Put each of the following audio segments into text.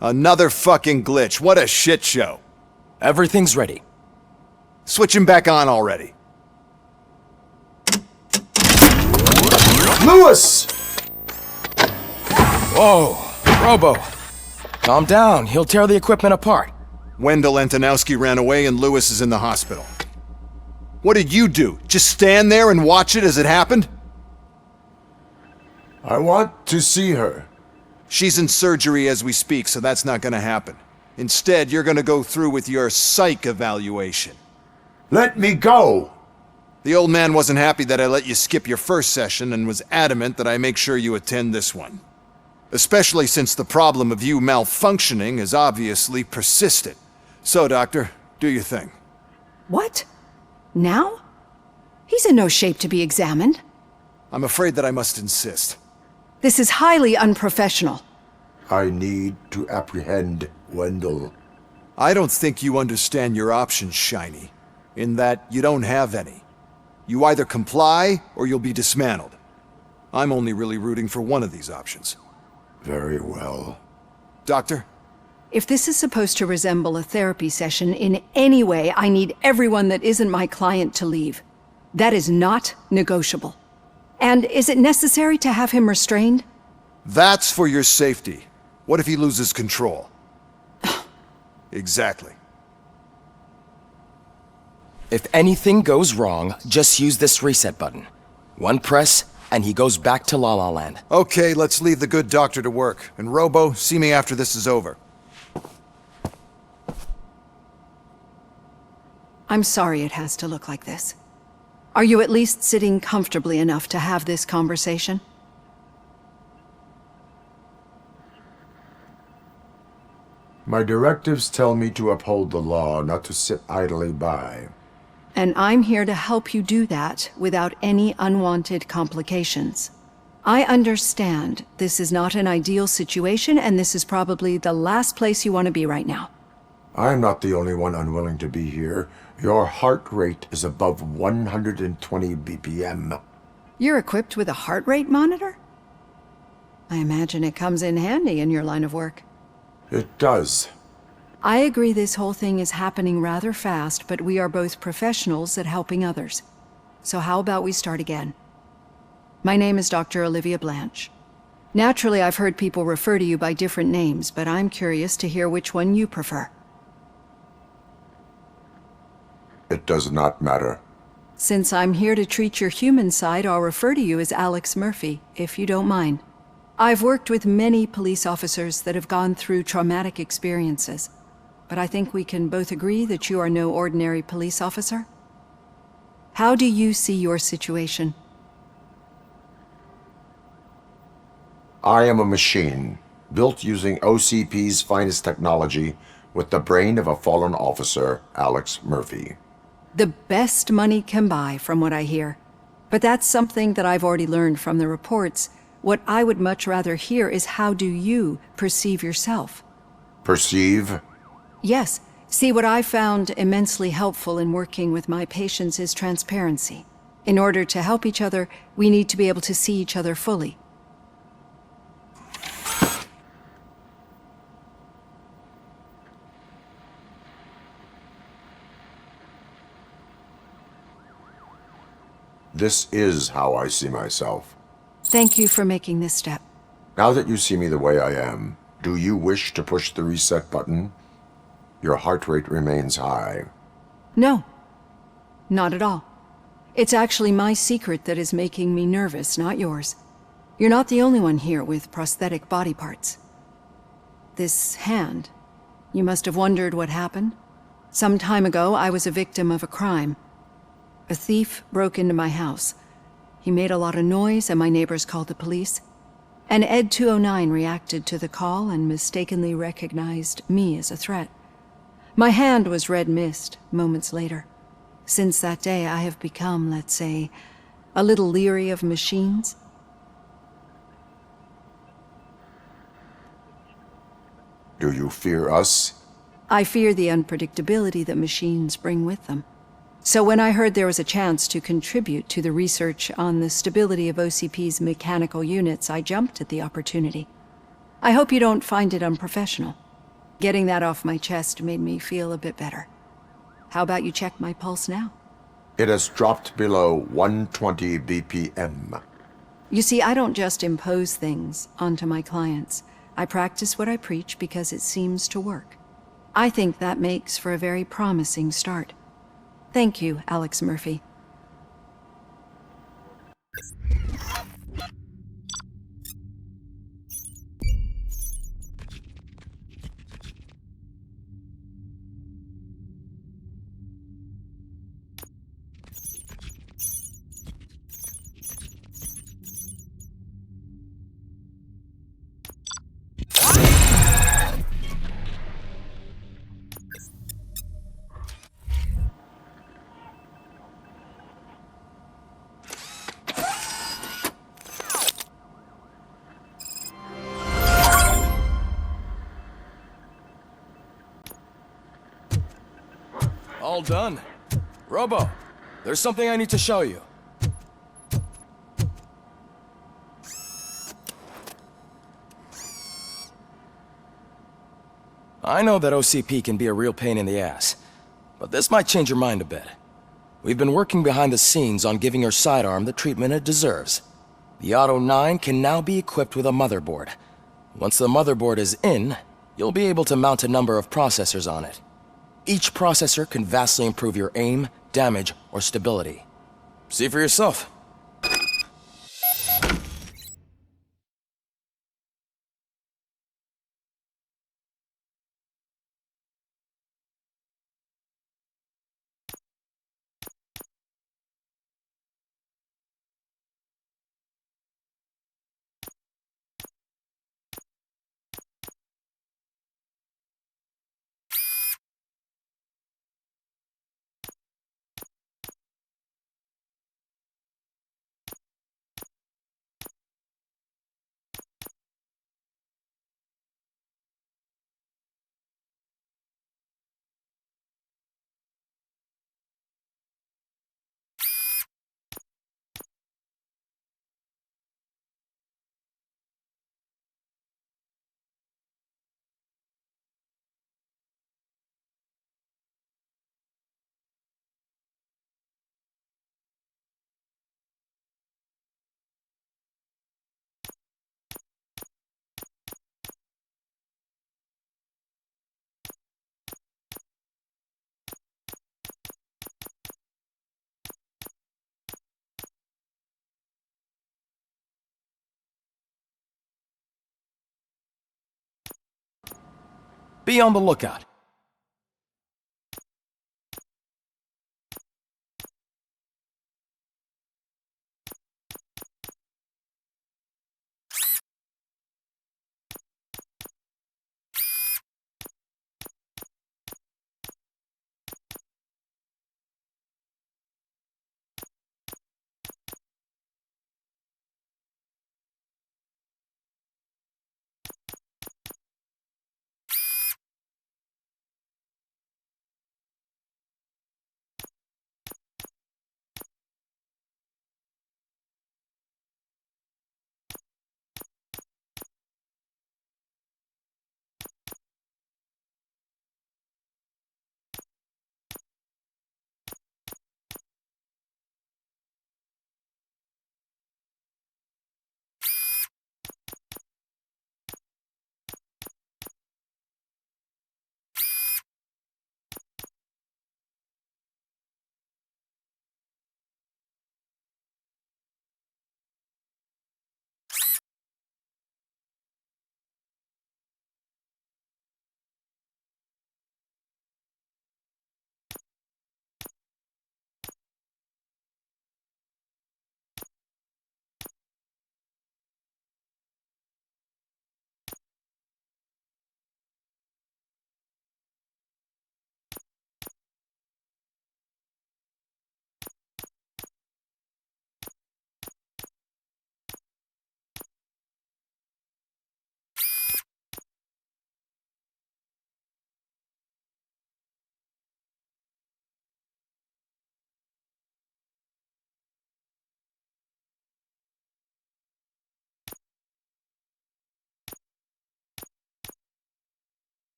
Another fucking glitch. What a shit show. Everything's ready. Switch him back on already. Lewis! Whoa, Robo. Calm down, he'll tear the equipment apart. Wendell Antonowski ran away and Lewis is in the hospital. What did you do? Just stand there and watch it as it happened? I want to see her. She's in surgery as we speak, so that's not gonna happen. Instead, you're gonna go through with your psych evaluation. Let me go! The old man wasn't happy that I let you skip your first session and was adamant that I make sure you attend this one. Especially since the problem of you malfunctioning is obviously persistent. So, Doctor, do your thing. What? Now? He's in no shape to be examined. I'm afraid that I must insist. This is highly unprofessional. I need to apprehend Wendell. I don't think you understand your options, Shiny, in that you don't have any. You either comply or you'll be dismantled. I'm only really rooting for one of these options. Very well. Doctor? If this is supposed to resemble a therapy session in any way, I need everyone that isn't my client to leave. That is not negotiable. And is it necessary to have him restrained? That's for your safety. What if he loses control? Exactly. If anything goes wrong, just use this reset button. One press, and he goes back to La La Land. Okay, let's leave the good doctor to work. And Robo, see me after this is over. I'm sorry it has to look like this. Are you at least sitting comfortably enough to have this conversation? My directives tell me to uphold the law, not to sit idly by. And I'm here to help you do that without any unwanted complications. I understand this is not an ideal situation, and this is probably the last place you want to be right now. I'm not the only one unwilling to be here. Your heart rate is above 120 BPM. You're equipped with a heart rate monitor? I imagine it comes in handy in your line of work. It does. I agree this whole thing is happening rather fast, but we are both professionals at helping others. So how about we start again? My name is Dr. Olivia Blanche. Naturally, I've heard people refer to you by different names, but I'm curious to hear which one you prefer. It does not matter. Since I'm here to treat your human side, I'll refer to you as Alex Murphy, if you don't mind. I've worked with many police officers that have gone through traumatic experiences, but I think we can both agree that you are no ordinary police officer. How do you see your situation? I am a machine, built using OCP's finest technology, with the brain of a fallen officer, Alex Murphy. The best money can buy, from what I hear. But that's something that I've already learned from the reports. What I would much rather hear is how do you perceive yourself? Perceive? Yes. See, what I found immensely helpful in working with my patients is transparency. In order to help each other, we need to be able to see each other fully. This is how I see myself. Thank you for making this step. Now that you see me the way I am, do you wish to push the reset button? Your heart rate remains high. No, not at all. It's actually my secret that is making me nervous, not yours. You're not the only one here with prosthetic body parts. This hand, you must have wondered what happened. Some time ago, I was a victim of a crime. A thief broke into my house. He made a lot of noise and my neighbors called the police. And Ed 209 reacted to the call and mistakenly recognized me as a threat. My hand was red mist moments later. Since that day, I have become, let's say, a little leery of machines. Do you fear us? I fear the unpredictability that machines bring with them. So when I heard there was a chance to contribute to the research on the stability of OCP's mechanical units, I jumped at the opportunity. I hope you don't find it unprofessional. Getting that off my chest made me feel a bit better. How about you check my pulse now? It has dropped below 120 BPM. You see, I don't just impose things onto my clients. I practice what I preach because it seems to work. I think that makes for a very promising start. Thank you, Alex Murphy. All done. Robo, there's something I need to show you. I know that OCP can be a real pain in the ass, but this might change your mind a bit. We've been working behind the scenes on giving your sidearm the treatment it deserves. The Auto 9 can now be equipped with a motherboard. Once the motherboard is in, you'll be able to mount a number of processors on it. Each processor can vastly improve your aim, damage, or stability. See for yourself. Be on the lookout.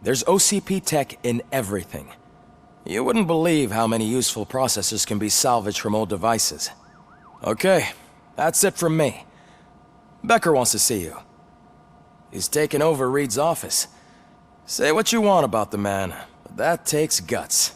There's OCP tech in everything. You wouldn't believe how many useful processors can be salvaged from old devices. Okay, that's it from me. Becker wants to see you. He's taken over Reed's office. Say what you want about the man, but that takes guts.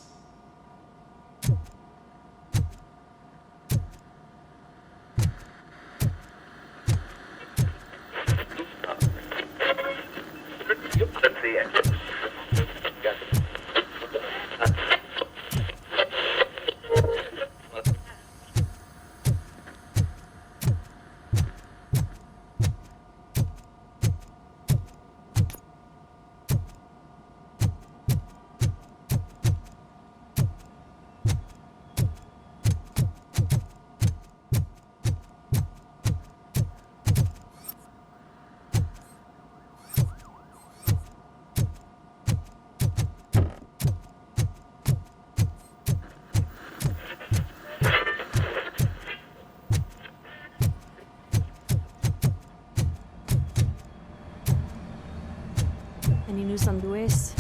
Any news on Luis?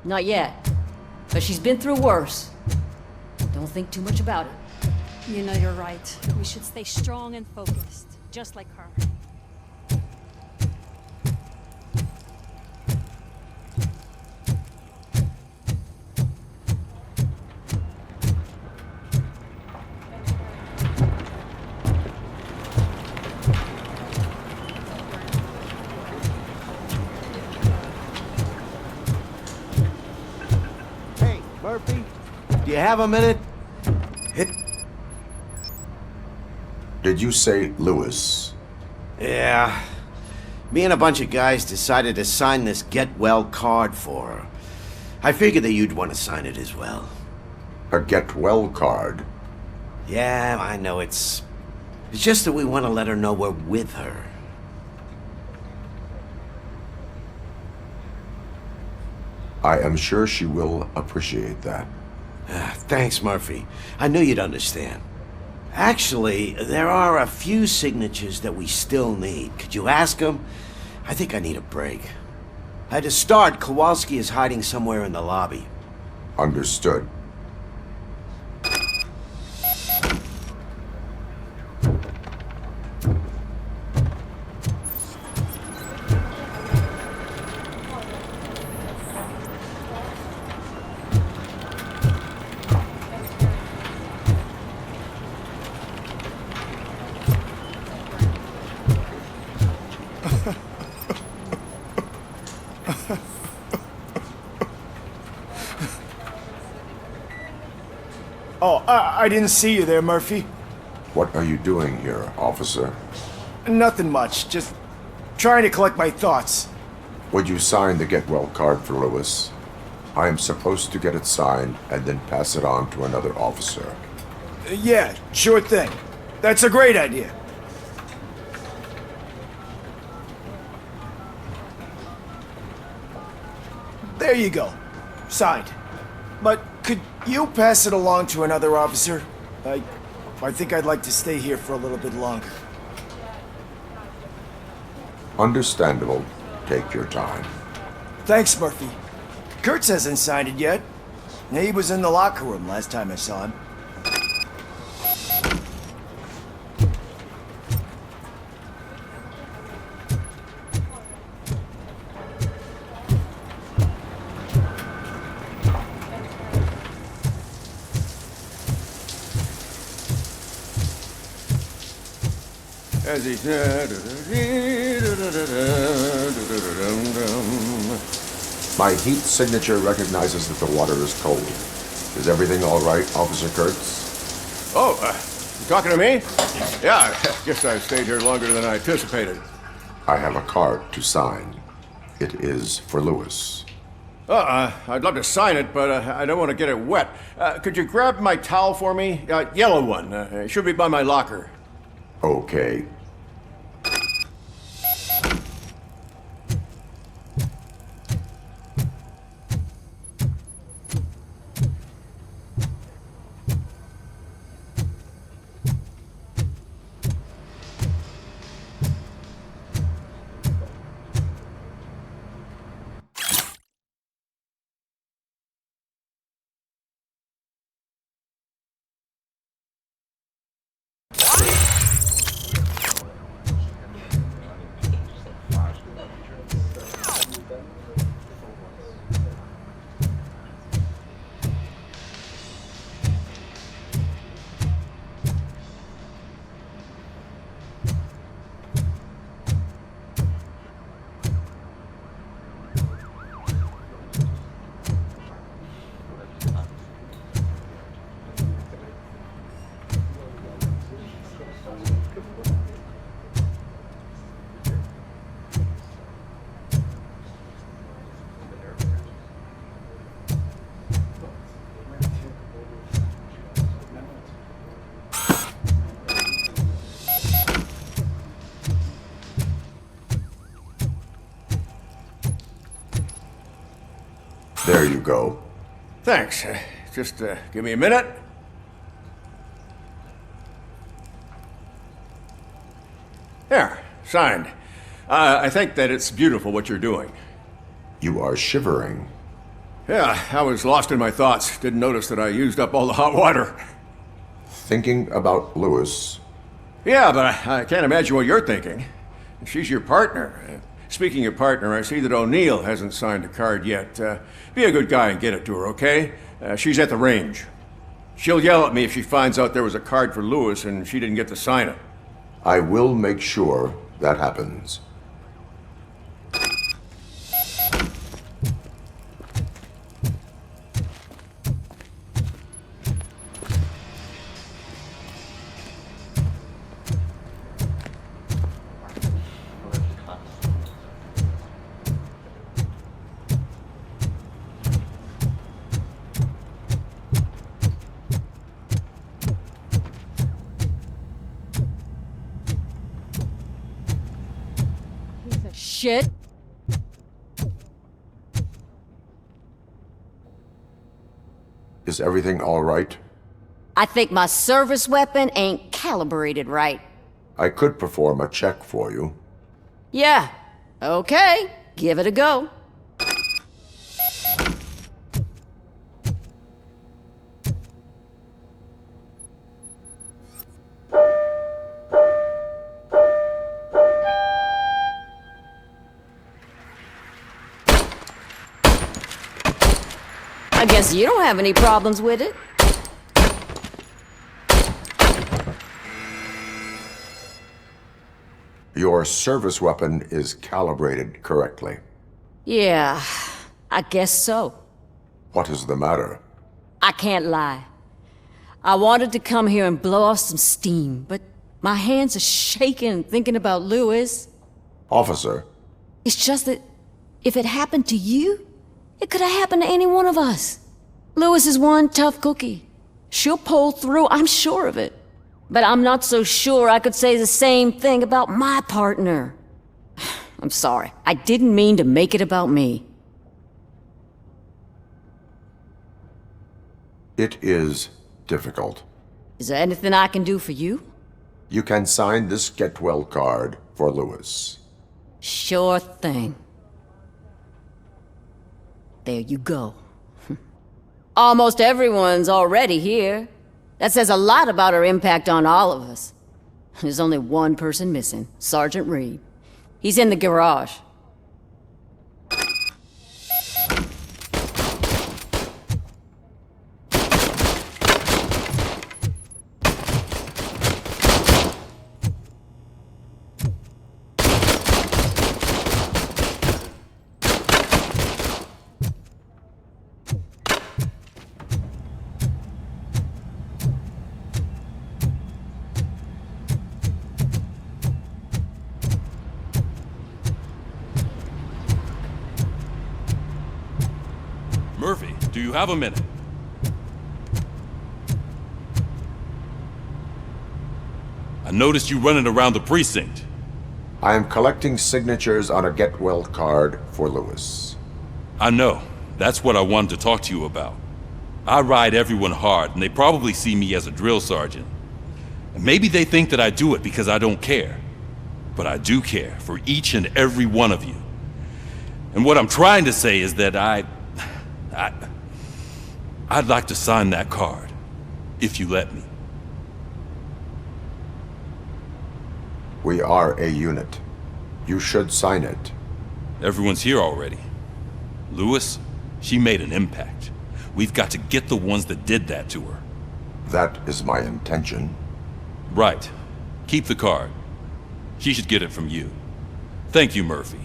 Not yet. But she's been through worse. Don't think too much about it. You know you're right. We should stay strong and focused, just like her. Hey, Murphy, do you have a minute? Did you say Lewis? Yeah. Me and a bunch of guys decided to sign this get well card for her. I figured that you'd want to sign it as well. A get well card? Yeah, I know it's just that we want to let her know we're with her. I am sure she will appreciate that. Thanks, Murphy. I knew you'd understand. Actually, there are a few signatures that we still need. Could you ask them? I think I need a break. To start, Kowalski is hiding somewhere in the lobby. Understood. Oh, I didn't see you there, Murphy. What are you doing here, officer? Nothing much, just trying to collect my thoughts. Would you sign the get well card for Lewis? I am supposed to get it signed and then pass it on to another officer. Yeah, sure thing. That's a great idea. There you go. Signed. But could you pass it along to another officer? I think I'd like to stay here for a little bit longer. Understandable. Take your time. Thanks, Murphy. Kurtz hasn't signed it yet. He was in the locker room last time I saw him. As he said. My heat signature recognizes that the water is cold. Is everything all right, Officer Kurtz? Oh, you talking to me? Yeah, I guess I stayed here longer than I anticipated. I have a card to sign. It is for Lewis. I'd love to sign it, but I don't want to get it wet. Could you grab my towel for me? Yellow one. It should be by my locker. Okay. There you go. Thanks. Just give me a minute. There, signed. I think that it's beautiful what you're doing. You are shivering. Yeah, I was lost in my thoughts. Didn't notice that I used up all the hot water. Thinking about Lewis. Yeah, but I can't imagine what you're thinking. She's your partner. Speaking of partner, I see that O'Neill hasn't signed a card yet. Be a good guy and get it to her, okay? She's at the range. She'll yell at me if she finds out there was a card for Lewis and she didn't get to sign it. I will make sure that happens. Shit. Is everything all right? I think my service weapon ain't calibrated right. I could perform a check for you. Yeah. Okay. Give it a go. I guess you don't have any problems with it. Your service weapon is calibrated correctly. Yeah, I guess so. What is the matter? I can't lie. I wanted to come here and blow off some steam, but my hands are shaking thinking about Lewis. Officer, It's just that if it happened to you, it could have happened to any one of us. Lewis is one tough cookie. She'll pull through, I'm sure of it. But I'm not so sure I could say the same thing about my partner. I'm sorry. I didn't mean to make it about me. it is difficult. Is there anything I can do for you? You can sign this get well card for Lewis. Sure thing. There you go. Almost everyone's already here. That says a lot about her impact on all of us. There's only one person missing, Sergeant Reed. He's in the garage. Murphy, do you have a minute? I noticed you running around the precinct. I am collecting signatures on a get well card for Lewis. I know. That's what I wanted to talk to you about. I ride everyone hard, and they probably see me as a drill sergeant. And maybe they think that I do it because I don't care. But I do care for each and every one of you. And what I'm trying to say is that I'd like to sign that card, if you let me. We are a unit. You should sign it. Everyone's here already. Lewis, she made an impact. We've got to get the ones that did that to her. That is my intention. Right. Keep the card. She should get it from you. Thank you, Murphy.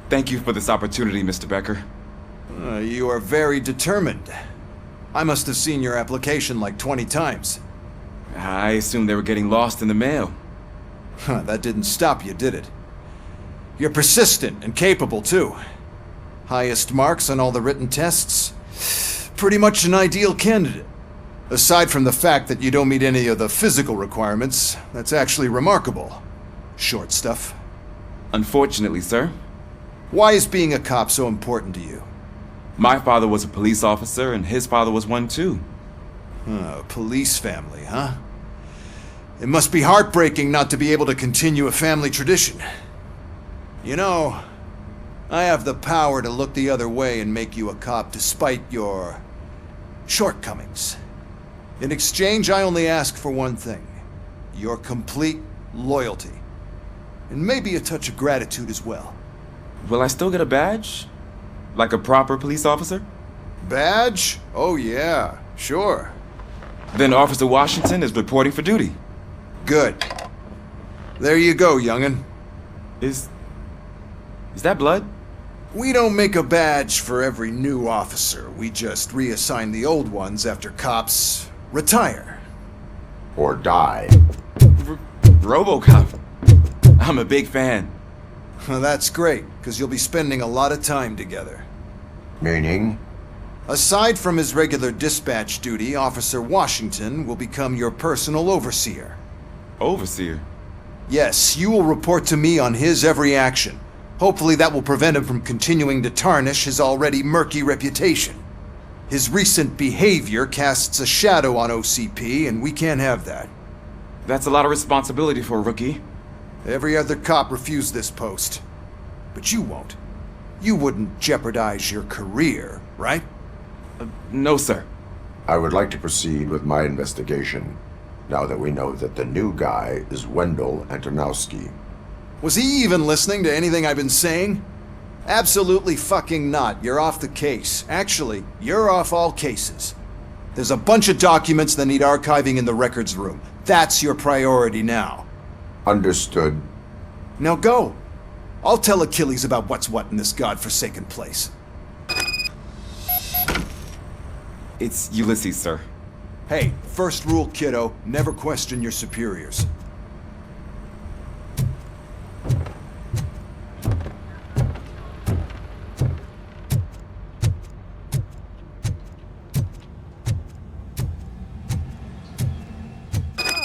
Thank you for this opportunity, Mr. Becker. You are very determined. I must have seen your application like 20 times. I assumed they were getting lost in the mail. That didn't stop you, did it? You're persistent and capable, too. Highest marks on all the written tests. Pretty much an ideal candidate. Aside from the fact that you don't meet any of the physical requirements, that's actually remarkable. Short stuff. Unfortunately, sir. Why is being a cop so important to you? My father was a police officer, and his father was one too. Police family, huh? It must be heartbreaking not to be able to continue a family tradition. You know, I have the power to look the other way and make you a cop despite your shortcomings. In exchange, I only ask for one thing. Your complete loyalty. And maybe a touch of gratitude as well. Will I still get a badge? Like a proper police officer? Badge? Oh yeah, sure. Then Officer Washington is reporting for duty. Good. There you go, young'un. Is that blood? We don't make a badge for every new officer. We just reassign the old ones after cops retire. Or die. RoboCop. I'm a big fan. That's great, because you'll be spending a lot of time together. Meaning? Aside from his regular dispatch duty, Officer Washington will become your personal overseer. Overseer? Yes, you will report to me on his every action. Hopefully that will prevent him from continuing to tarnish his already murky reputation. His recent behavior casts a shadow on OCP, and we can't have that. That's a lot of responsibility for a rookie. Every other cop refused this post. But you won't. You wouldn't jeopardize your career, right? No, sir. I would like to proceed with my investigation, now that we know that the new guy is Wendell Antonowski. Was he even listening to anything I've been saying? Absolutely fucking not. You're off the case. Actually, you're off all cases. There's a bunch of documents that need archiving in the records room. That's your priority now. Understood. Now go. I'll tell Achilles about what's what in this godforsaken place. It's Ulysses, sir. Hey, first rule, kiddo, never question your superiors.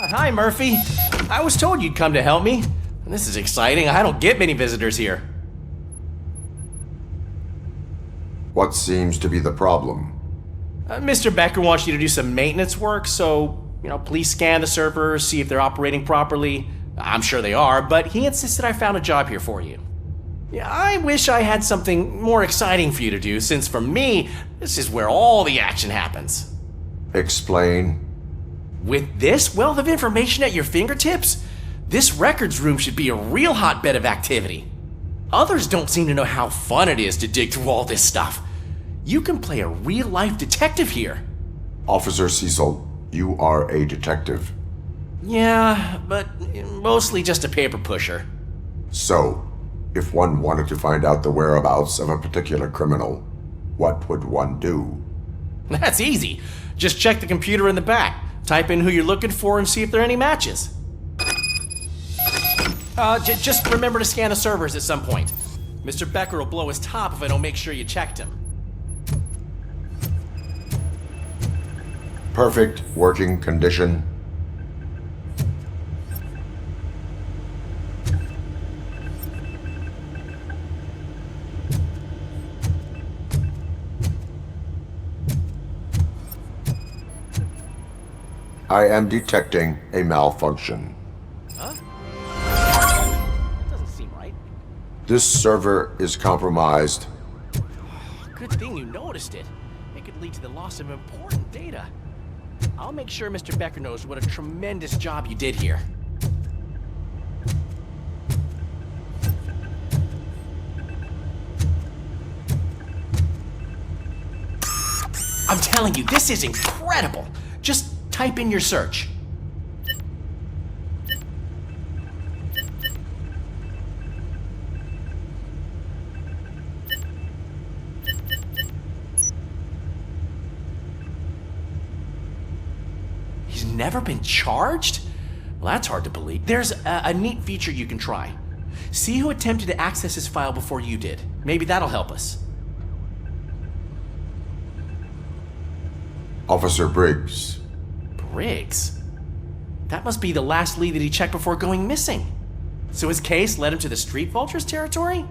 Hi, Murphy. I was told you'd come to help me. This is exciting. I don't get many visitors here. What seems to be the problem? Mr. Becker wants you to do some maintenance work, so, please scan the servers, see if they're operating properly. I'm sure they are, but he insisted I found a job here for you. Yeah, I wish I had something more exciting for you to do, since for me, this is where all the action happens. Explain. With this wealth of information at your fingertips, this records room should be a real hotbed of activity. Others don't seem to know how fun it is to dig through all this stuff. You can play a real-life detective here. Officer Cecil, you are a detective. Yeah, but mostly just a paper pusher. So, if one wanted to find out the whereabouts of a particular criminal, what would one do? That's easy. Just check the computer in the back, type in who you're looking for, and see if there are any matches. Just remember to scan the servers at some point. Mr. Becker will blow his top if I don't make sure you checked him. Perfect working condition. I am detecting a malfunction. Huh? That doesn't seem right. This server is compromised. Good thing you noticed it. It could lead to the loss of important data. I'll make sure Mr. Becker knows what a tremendous job you did here. I'm telling you, this is incredible. Just type in your search. never been charged? Well, that's hard to believe. There's a neat feature you can try. See who attempted to access his file before you did. Maybe that'll help us. Officer Briggs. Briggs? That must be the last lead that he checked before going missing. So his case led him to the Street Vultures territory?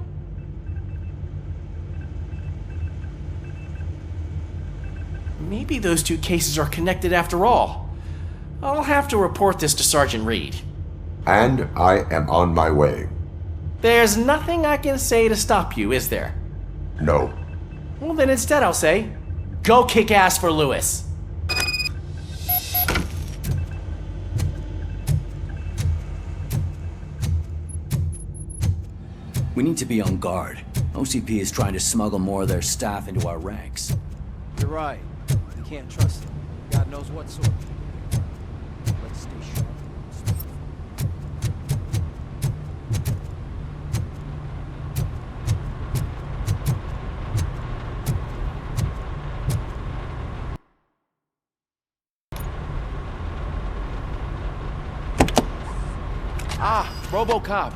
Maybe those two cases are connected after all. I'll have to report this to Sergeant Reed. And I am on my way. There's nothing I can say to stop you, is there? No. Well, then instead I'll say, go kick ass for Lewis. We need to be on guard. OCP is trying to smuggle more of their staff into our ranks. You're right. You can't trust them. God knows what sort. Let's stay sharp. Ah, RoboCop.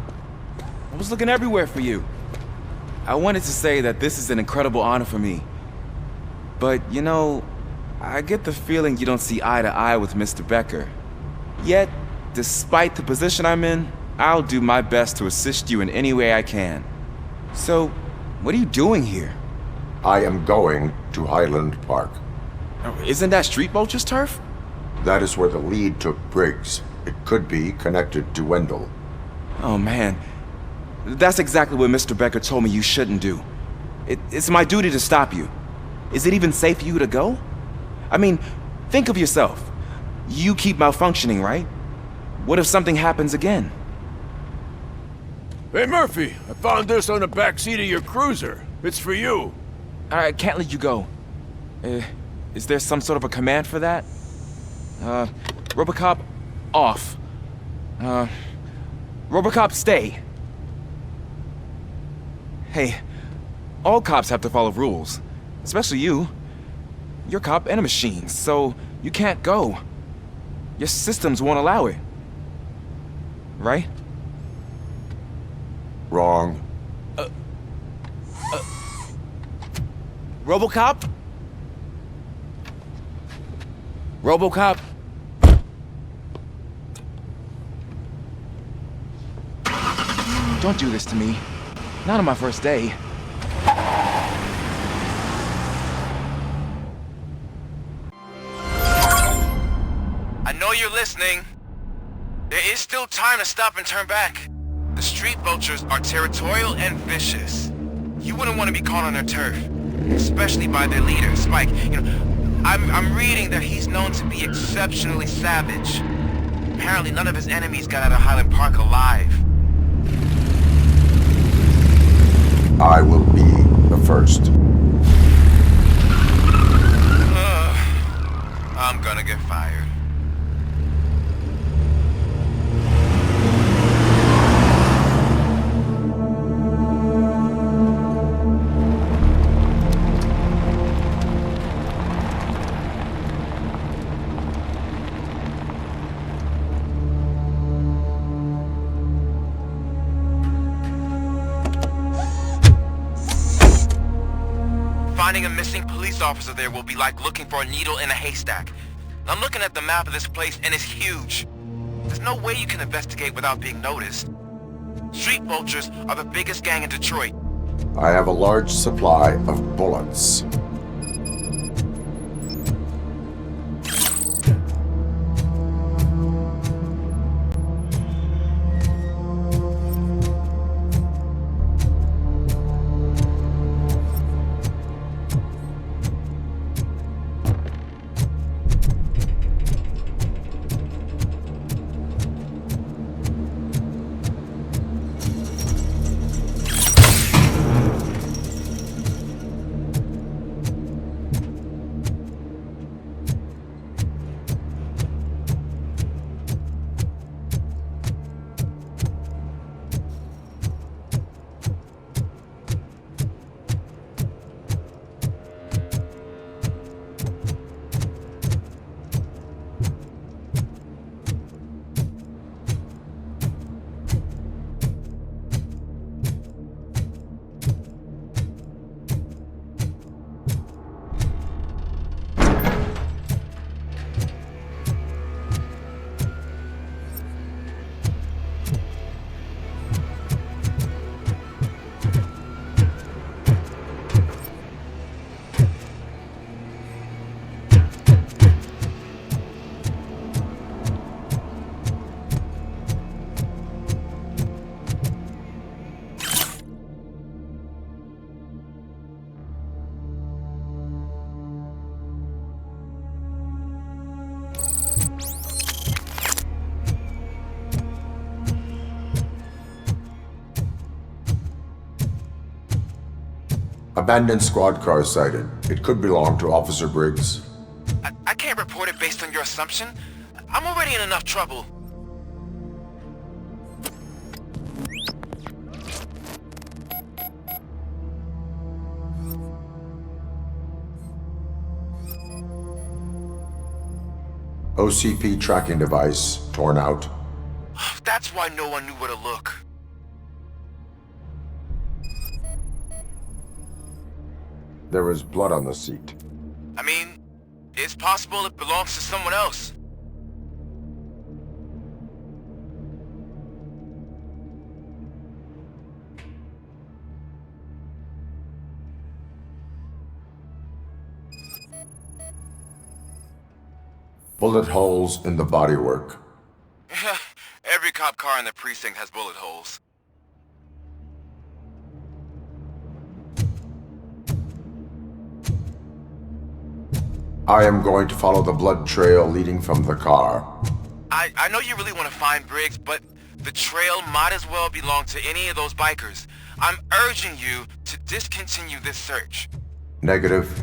I was looking everywhere for you. I wanted to say that this is an incredible honor for me. But, you know, I get the feeling you don't see eye to eye with Mr. Becker. Yet, despite the position I'm in, I'll do my best to assist you in any way I can. So, what are you doing here? I am going to Highland Park. Isn't that Street Vultures turf? That is where the lead took Briggs. It could be connected to Wendell. Oh man, that's exactly what Mr. Becker told me you shouldn't do. It's my duty to stop you. Is it even safe for you to go? I mean, think of yourself. You keep malfunctioning, right? What if something happens again? Hey, Murphy, I found this on the back seat of your cruiser. It's for you. I can't let you go. Is there some sort of a command for that? RoboCop, off. RoboCop, stay. Hey, all cops have to follow rules. Especially you. You're a cop and a machine, so you can't go. Your systems won't allow it. Right? Wrong. RoboCop? RoboCop? Don't do this to me. Not on my first day. I know you're listening. There is still time to stop and turn back. The Street Vultures are territorial and vicious. You wouldn't want to be caught on their turf, especially by their leader, Spike. You know, I'm reading that he's known to be exceptionally savage. Apparently none of his enemies got out of Highland Park alive. I will be the first. I'm gonna get fired. Finding a missing police officer there will be like looking for a needle in a haystack. I'm looking at the map of this place and it's huge. There's no way you can investigate without being noticed. Street Vultures are the biggest gang in Detroit. I have a large supply of bullets. Abandoned squad car sighted. It could belong to Officer Briggs. I can't report it based on your assumption. I'm already in enough trouble. OCP tracking device torn out. That's why no one knew where to look. There is blood on the seat. I mean, it's possible it belongs to someone else. Bullet holes in the bodywork. Every cop car in the precinct has bullet holes. I am going to follow the blood trail leading from the car. I know you really want to find Briggs, but the trail might as well belong to any of those bikers. I'm urging you to discontinue this search. Negative.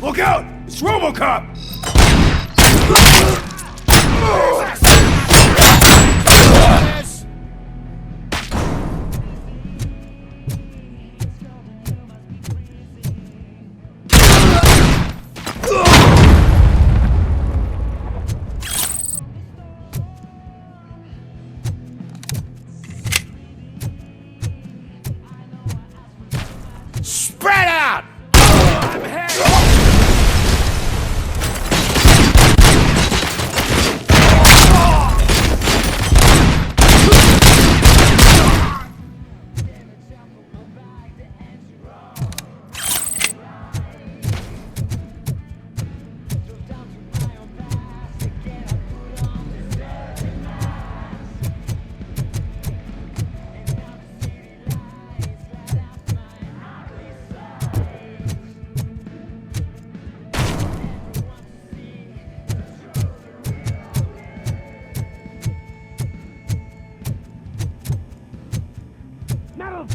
Look out! It's RoboCop! Spread out!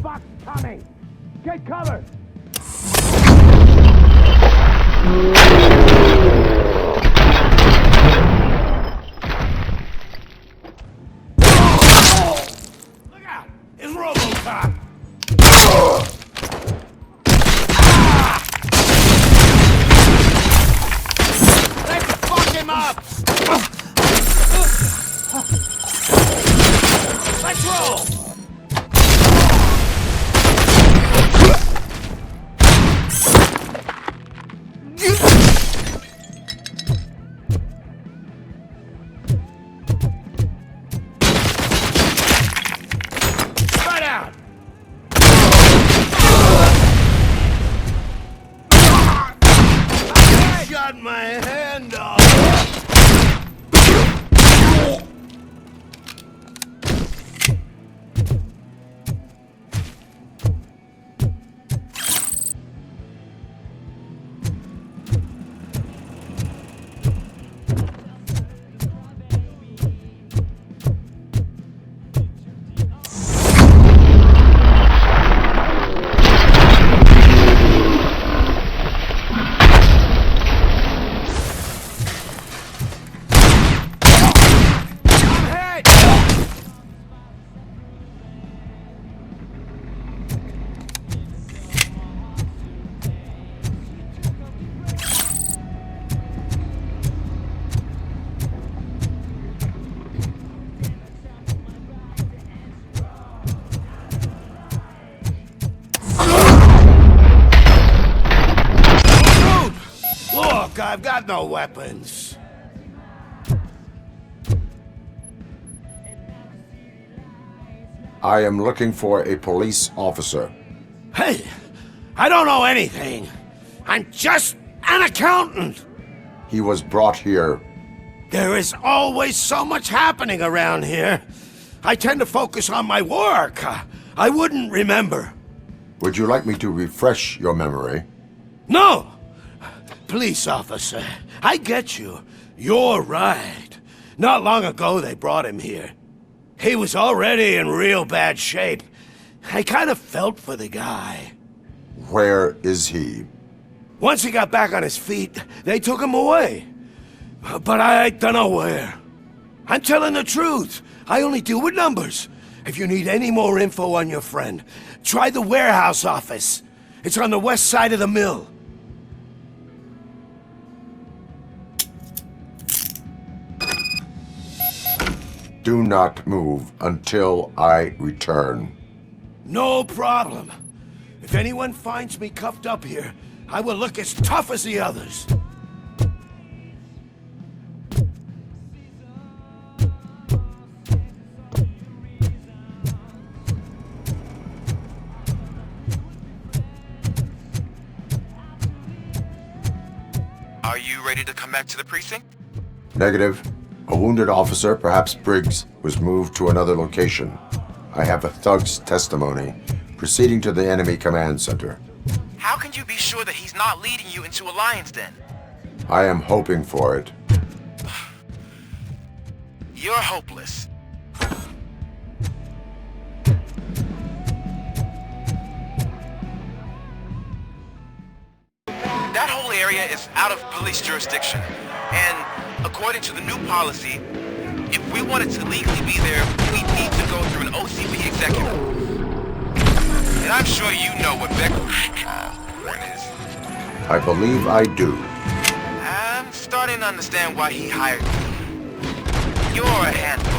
Box coming! Get cover! Look out! It's RoboCop! Let's fuck him up! Let's roll! Got my hand off! Look, I've got no weapons. I am looking for a police officer. Hey, I don't know anything. I'm just an accountant. He was brought here. There is always so much happening around here. I tend to focus on my work. I wouldn't remember. Would you like me to refresh your memory? No! Police officer, I get you. You're right. Not long ago they brought him here. He was already in real bad shape. I kind of felt for the guy. Where is he? Once he got back on his feet, they took him away. But I don't know where. I'm telling the truth. I only deal with numbers. If you need any more info on your friend, try the warehouse office. It's on the west side of the mill. Do not move until I return. No problem. If anyone finds me cuffed up here, I will look as tough as the others. Are you ready to come back to the precinct? Negative. A wounded officer, perhaps Briggs, was moved to another location. I have a thug's testimony, proceeding to the enemy command center. How can you be sure that he's not leading you into a lion's den? I am hoping for it. You're hopeless. That whole area is out of police jurisdiction, and according to the new policy, if we wanted to legally be there, we need to go through an OCP executive. And I'm sure you know what Beckham is. I believe I do. I'm starting to understand why he hired you. You're a handful.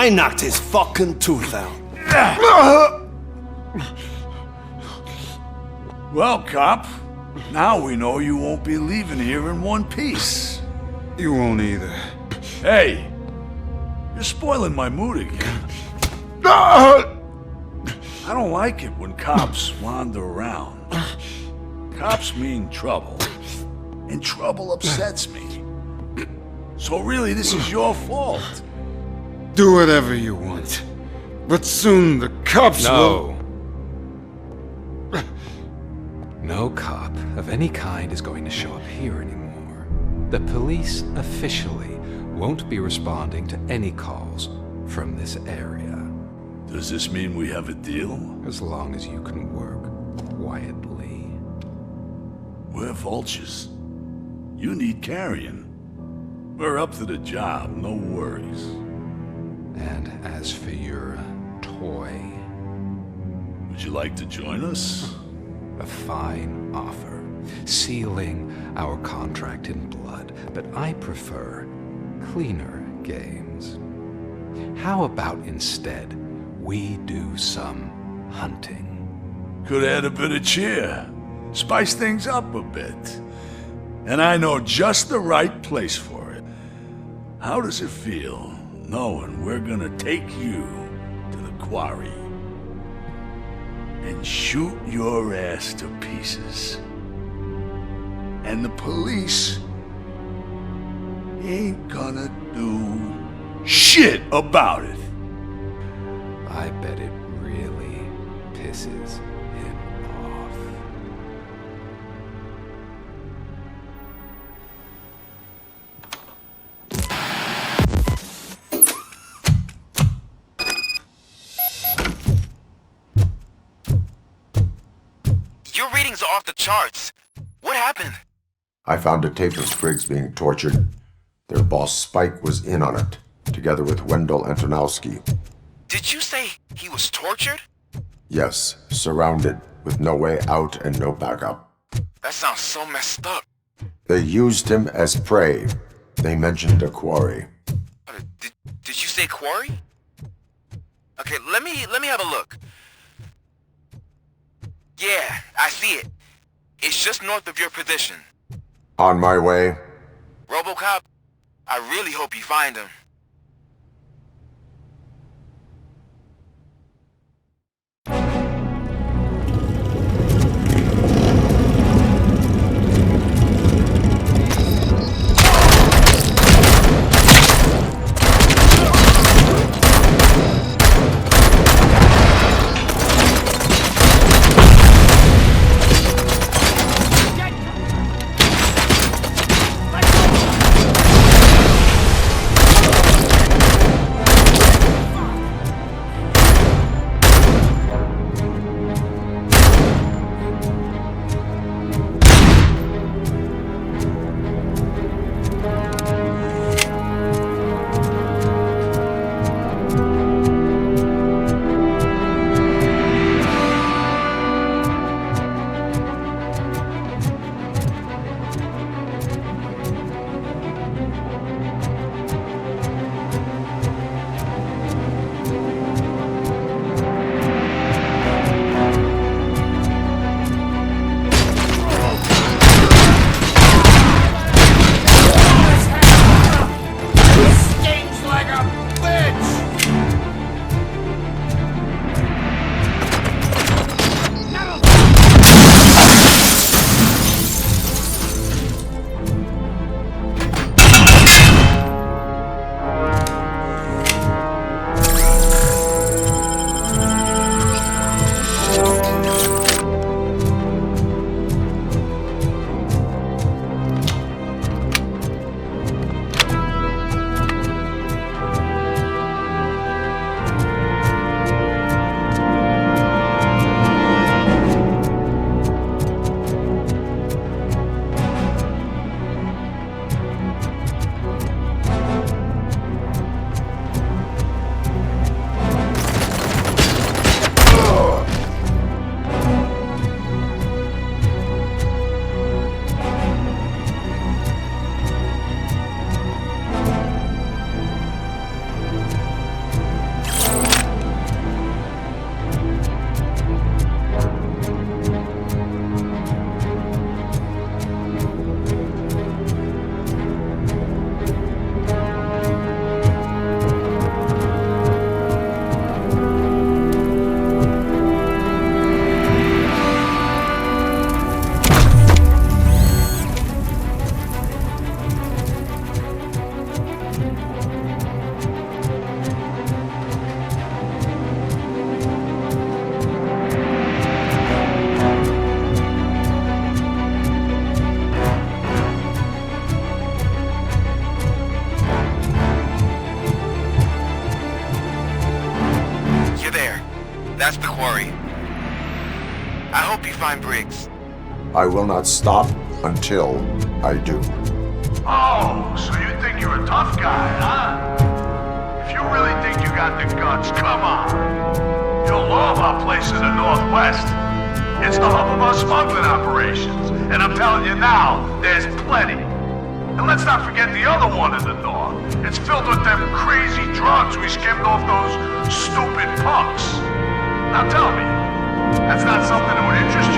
I knocked his fucking tooth out. Well, cop, now we know you won't be leaving here in one piece. You won't either. Hey, you're spoiling my mood again. I don't like it when cops wander around. Cops mean trouble, and trouble upsets me. So really, this is your fault. Do whatever you want. But soon the cops will... No cop of any kind is going to show up here anymore. The police officially won't be responding to any calls from this area. Does this mean we have a deal? As long as you can work quietly. We're vultures. You need carrying. We're up to the job, no worries. And as for your toy... Would you like to join us? A fine offer, sealing our contract in blood, but I prefer cleaner games. How about instead we do some hunting? Could add a bit of cheer, spice things up a bit. And I know just the right place for it. How does it feel knowing we're gonna take you to the quarry and shoot your ass to pieces? And the police ain't gonna do shit about it. I bet it really pisses him off. Your readings are off the charts. What happened? I found a tape of Briggs being tortured. Their boss Spike was in on it, together with Wendell Antonowski. Did you say he was tortured? Yes, surrounded, with no way out and no backup. That sounds so messed up. They used him as prey. They mentioned a quarry. Did you say quarry? Okay, let me have a look. Yeah, I see it. It's just north of your position. On my way. RoboCop, I really hope you find him. I hope you find Briggs. I will not stop until I do. Oh, so you think you're a tough guy, huh? If you really think you got the guts, come on. You'll love our place in the Northwest. It's the hub of our smuggling operations. And I'm telling you now, there's plenty. And let's not forget the other one in the north. It's filled with them crazy drugs we skimmed off those stupid punks. Now tell me, that's not something that would interest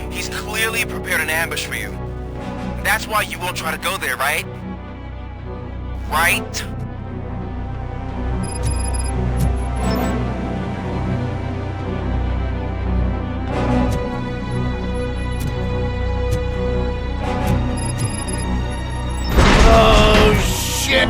you? He's clearly prepared an ambush for you. That's why you won't try to go there, right? Right? Oh, shit!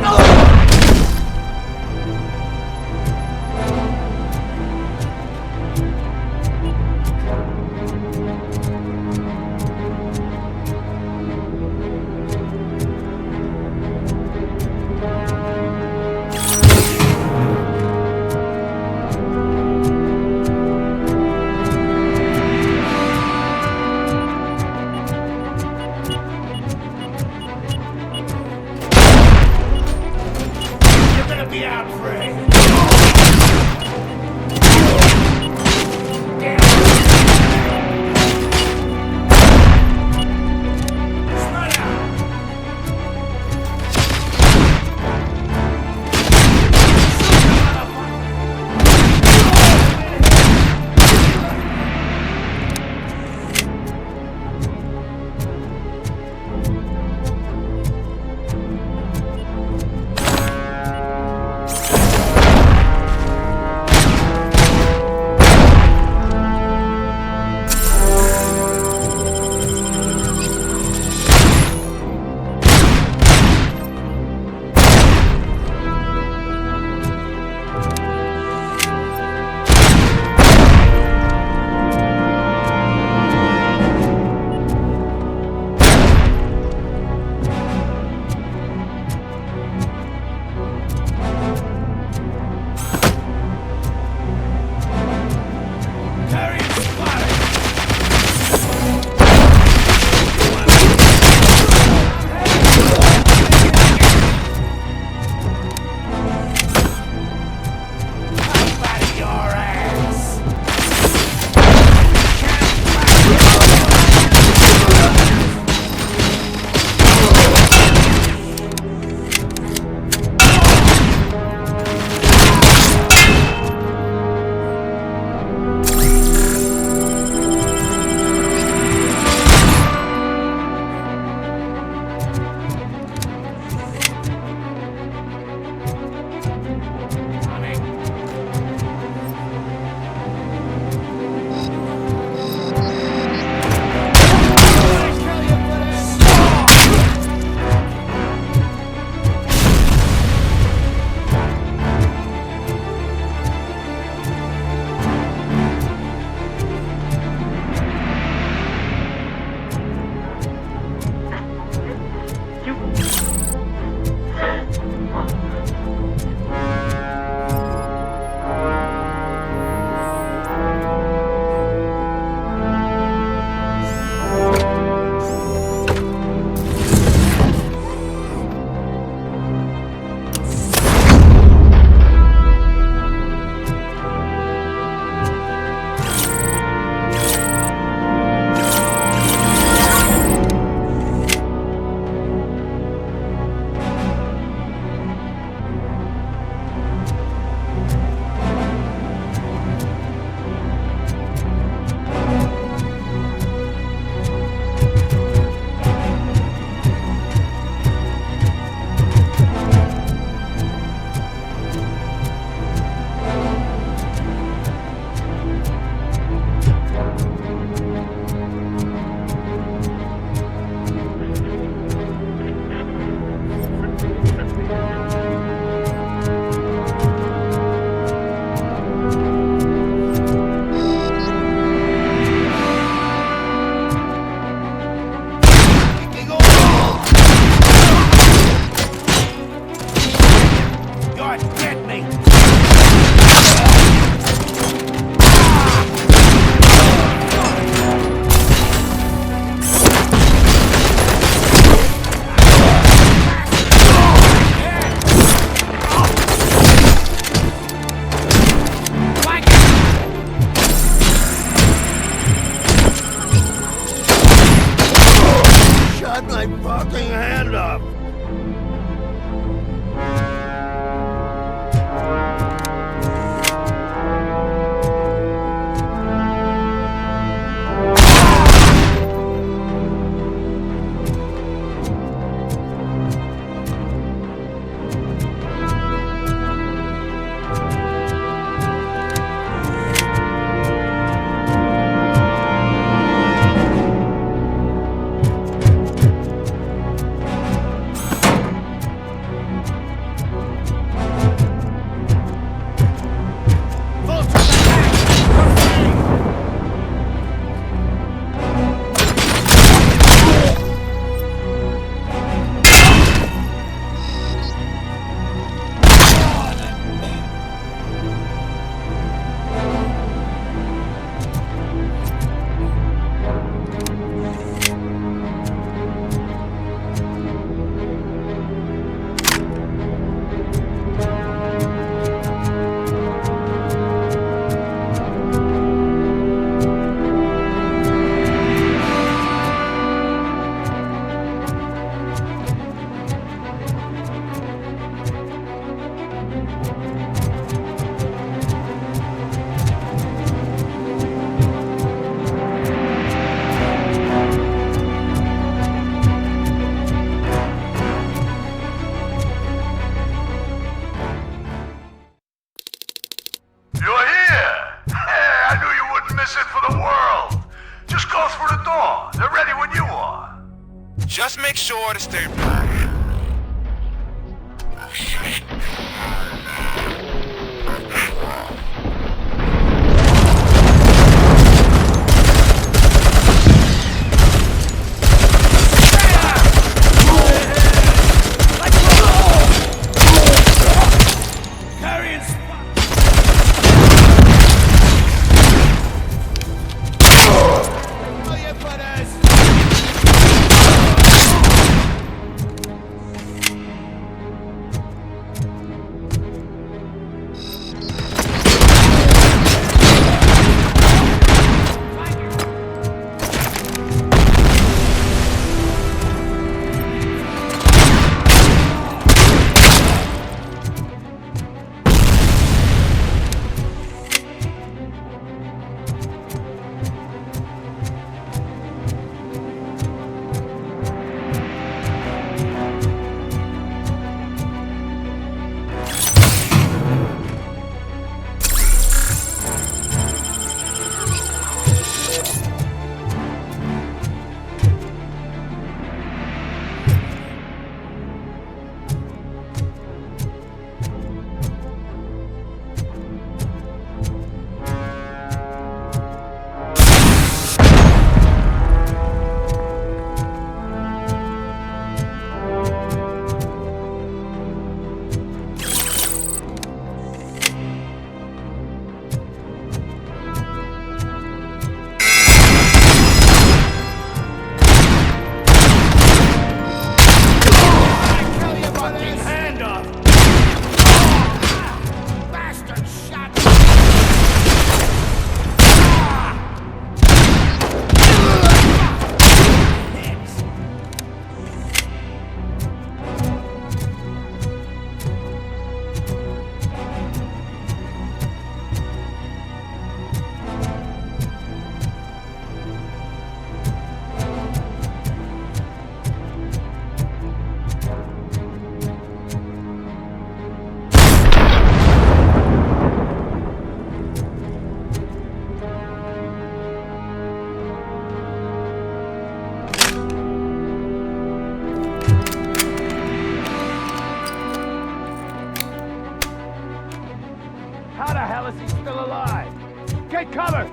innocent for the world. Just go through the door. They're ready when you are. Just make sure to stay... How the hell is he still alive? Get cover!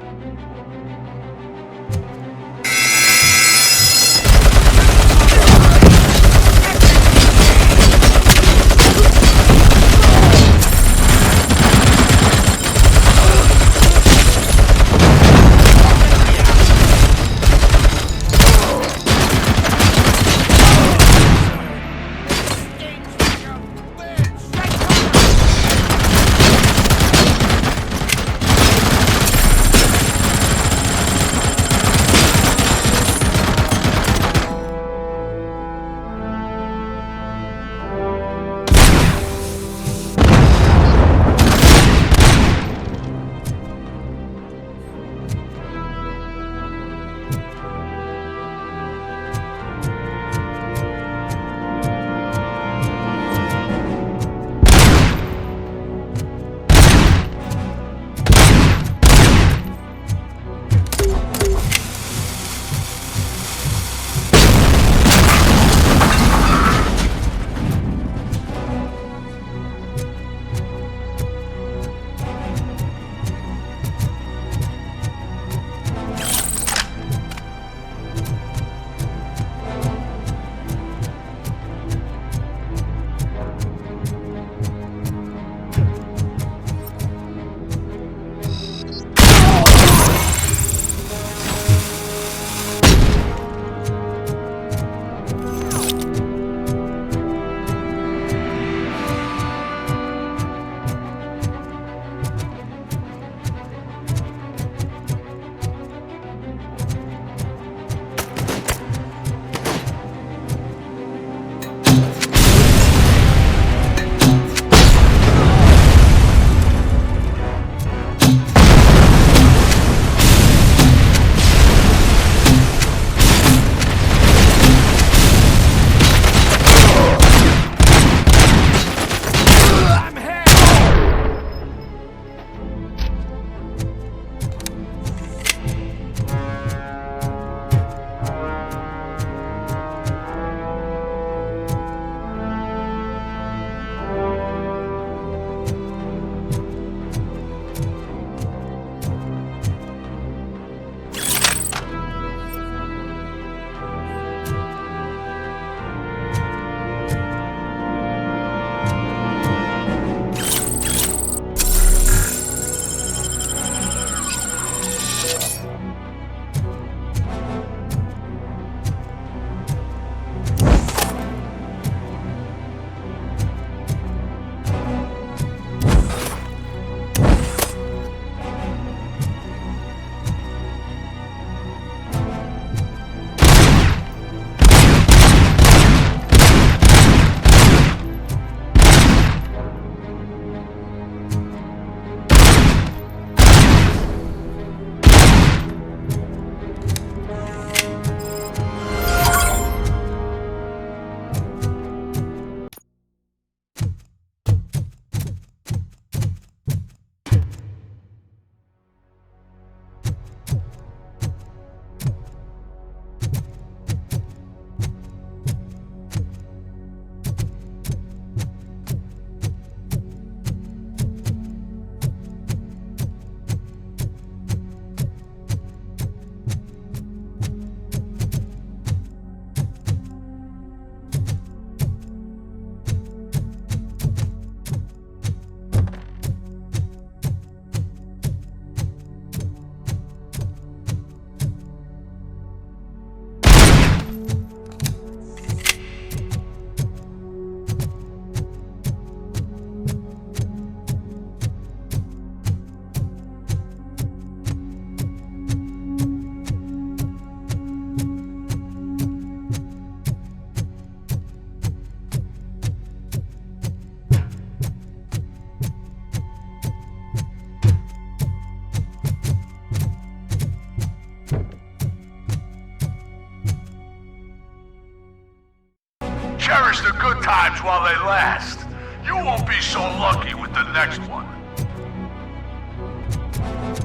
Embrace the good times while they last. You won't be so lucky with the next one.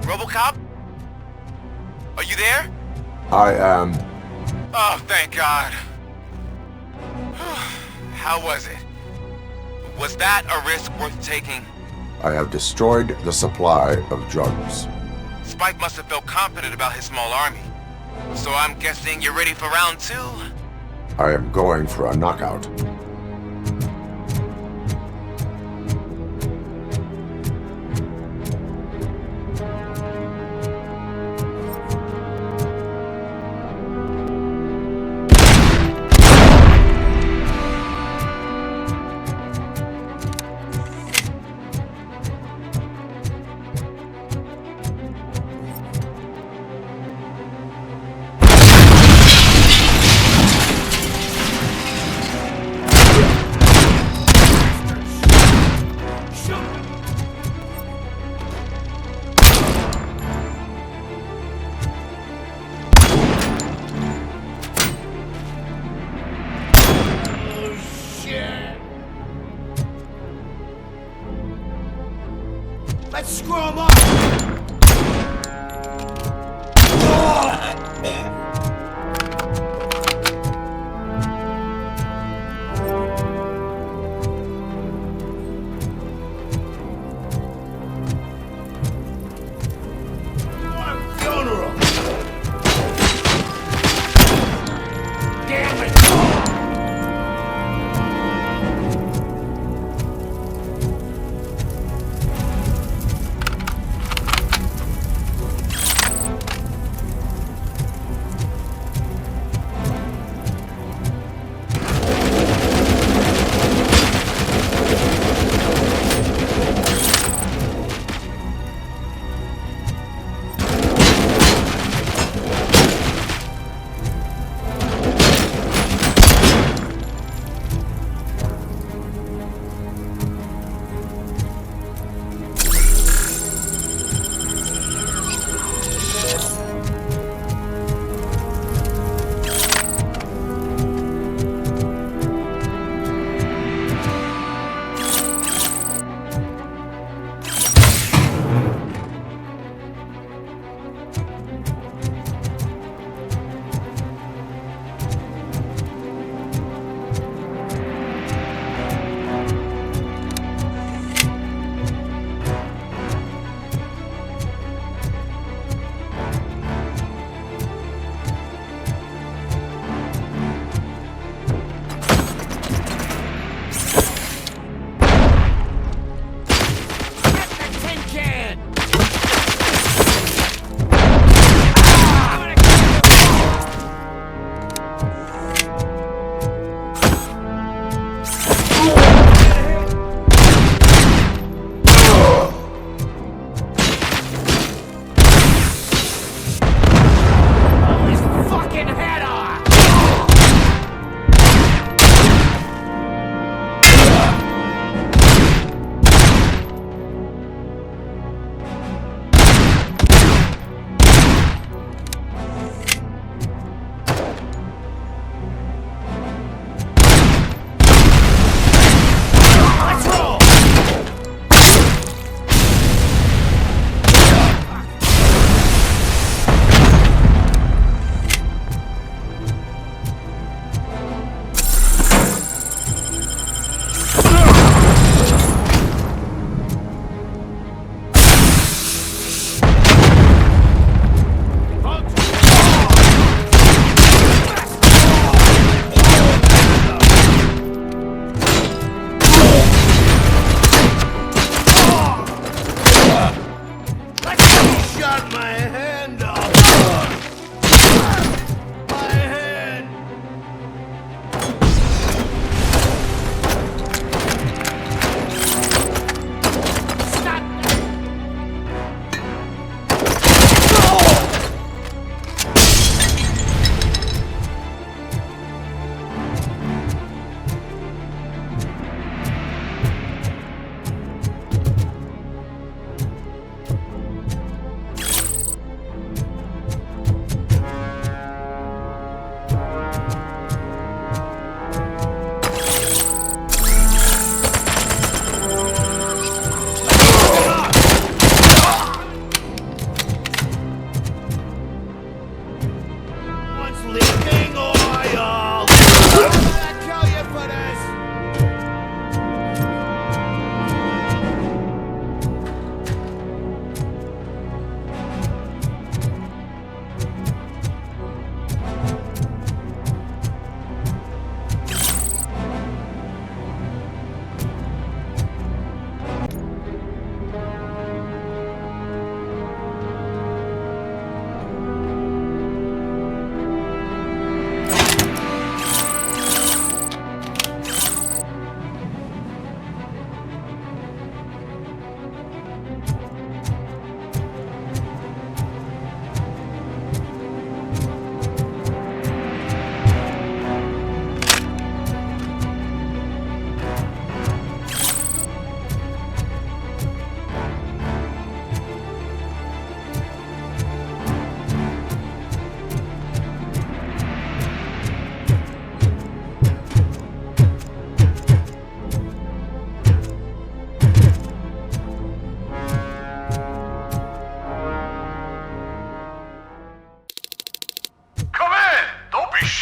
RoboCop? Are you there? I am. Oh, thank God. How was it? Was that a risk worth taking? I have destroyed the supply of drugs. Spike must have felt confident about his small army. So I'm guessing you're ready for round 2? I am going for a knockout. Let's screw him up! leaking oil! I'll kill you for this!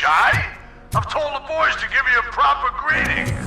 Shy? I've told the boys to give you a proper greeting.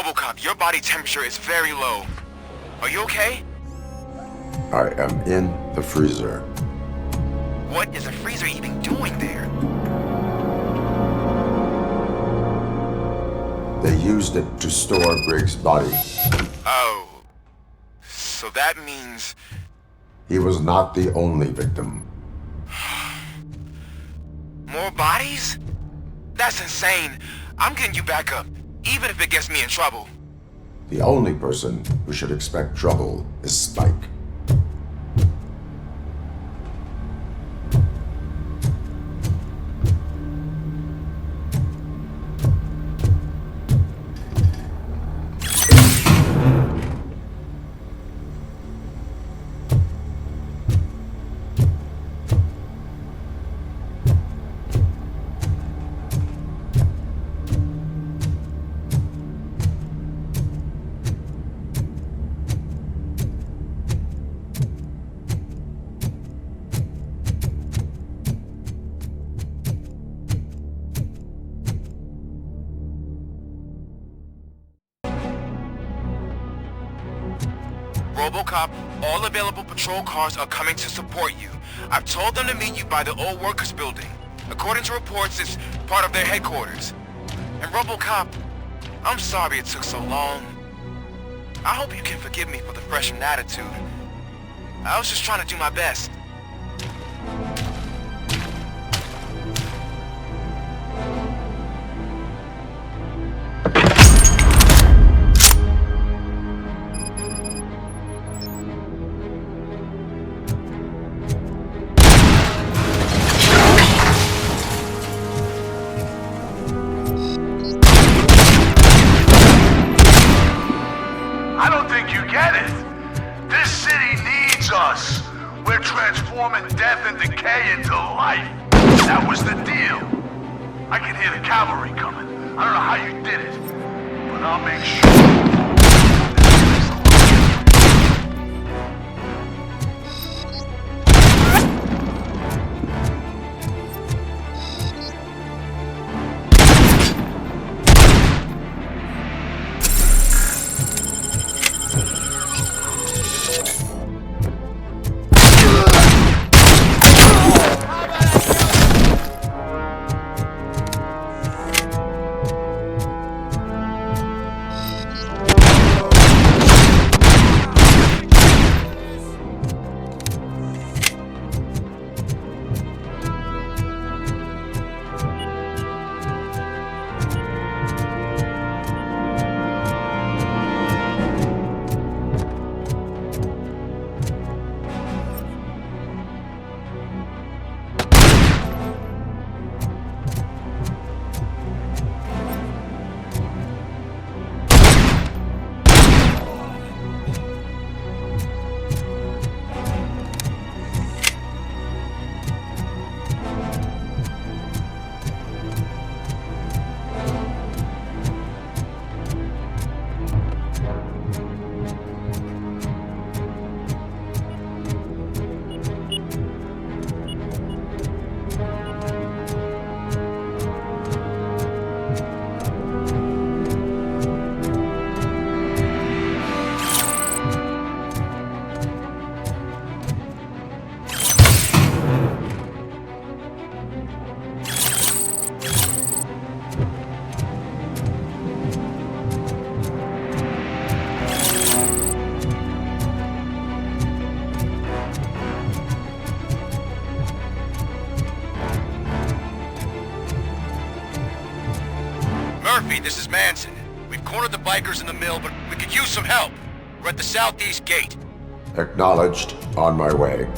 RoboCop, your body temperature is very low. Are you okay? I am in the freezer. What is the freezer even doing there? They used it to store Briggs' body. Oh. So that means... He was not the only victim. More bodies? That's insane. I'm getting you back up, even if it gets me in trouble. The only person who should expect trouble is Spike. RoboCop, all available patrol cars are coming to support you. I've told them to meet you by the old workers building. According to reports, it's part of their headquarters. And RoboCop, I'm sorry it took so long. I hope you can forgive me for the freshman attitude. I was just trying to do my best. I don't think you get it. This city needs us. We're transforming death and decay into life. That was the deal. I can hear the cavalry coming. I don't know how you did it, but I'll make sure. Murphy, this is Manson. We've cornered the bikers in the mill, but we could use some help. We're at the southeast gate. Acknowledged. On my way.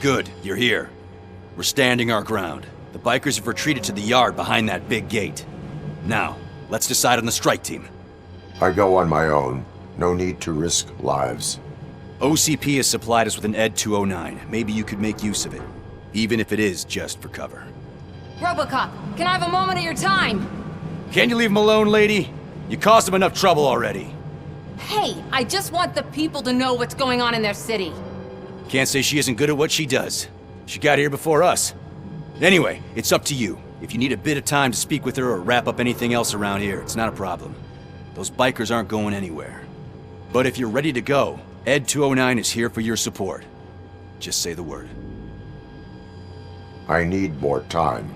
Good, you're here. We're standing our ground. The bikers have retreated to the yard behind that big gate. Now, let's decide on the strike team. I go on my own. No need to risk lives. OCP has supplied us with an ED 209. Maybe you could make use of it, even if it is just for cover. RoboCop, can I have a moment of your time? Can you leave him alone, lady? You caused him enough trouble already. Hey, I just want the people to know what's going on in their city. Can't say she isn't good at what she does. She got here before us. Anyway, it's up to you. If you need a bit of time to speak with her or wrap up anything else around here, it's not a problem. Those bikers aren't going anywhere. But if you're ready to go, ED 209 is here for your support. Just say the word. I need more time.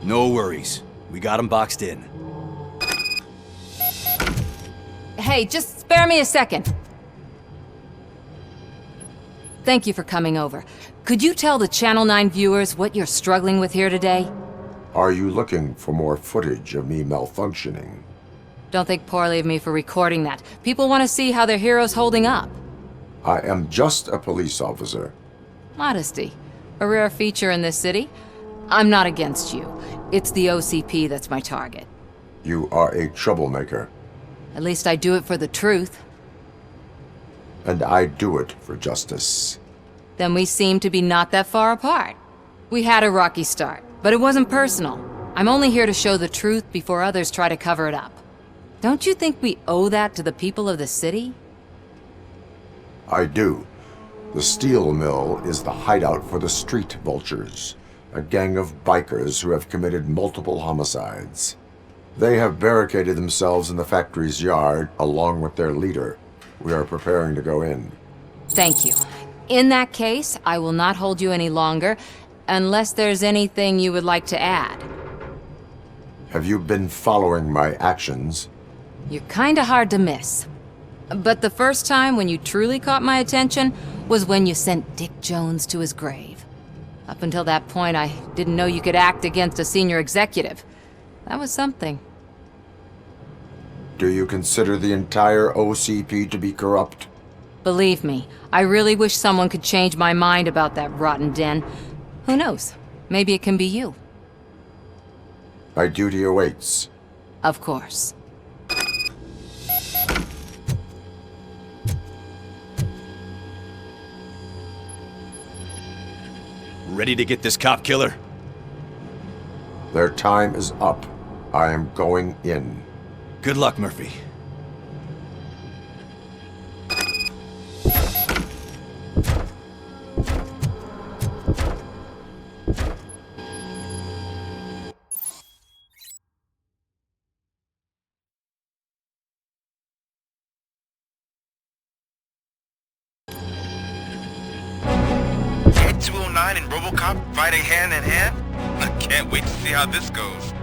No worries. We got them boxed in. Hey, just spare me a second. Thank you for coming over. Could you tell the Channel 9 viewers what you're struggling with here today? Are you looking for more footage of me malfunctioning? Don't think poorly of me for recording that. People want to see how their hero's holding up. I am just a police officer. Modesty. A rare feature in this city. I'm not against you. It's the OCP that's my target. You are a troublemaker. At least I do it for the truth. And I do it for justice. Then we seem to be not that far apart. We had a rocky start, but it wasn't personal. I'm only here to show the truth before others try to cover it up. Don't you think we owe that to the people of the city? I do. The steel mill is the hideout for the street Vultures, a gang of bikers who have committed multiple homicides. They have barricaded themselves in the factory's yard along with their leader. We are preparing to go in. Thank you. In that case, I will not hold you any longer, unless there's anything you would like to add. Have you been following my actions? You're kinda hard to miss. But the first time when you truly caught my attention was when you sent Dick Jones to his grave. Up until that point, I didn't know you could act against a senior executive. That was something. Do you consider the entire OCP to be corrupt? Believe me, I really wish someone could change my mind about that rotten den. Who knows? Maybe it can be you. My duty awaits. Of course. Ready to get this cop killer? Their time is up. I am going in. Good luck, Murphy. ED 209 and RoboCop fighting hand in hand? I can't wait to see how this goes.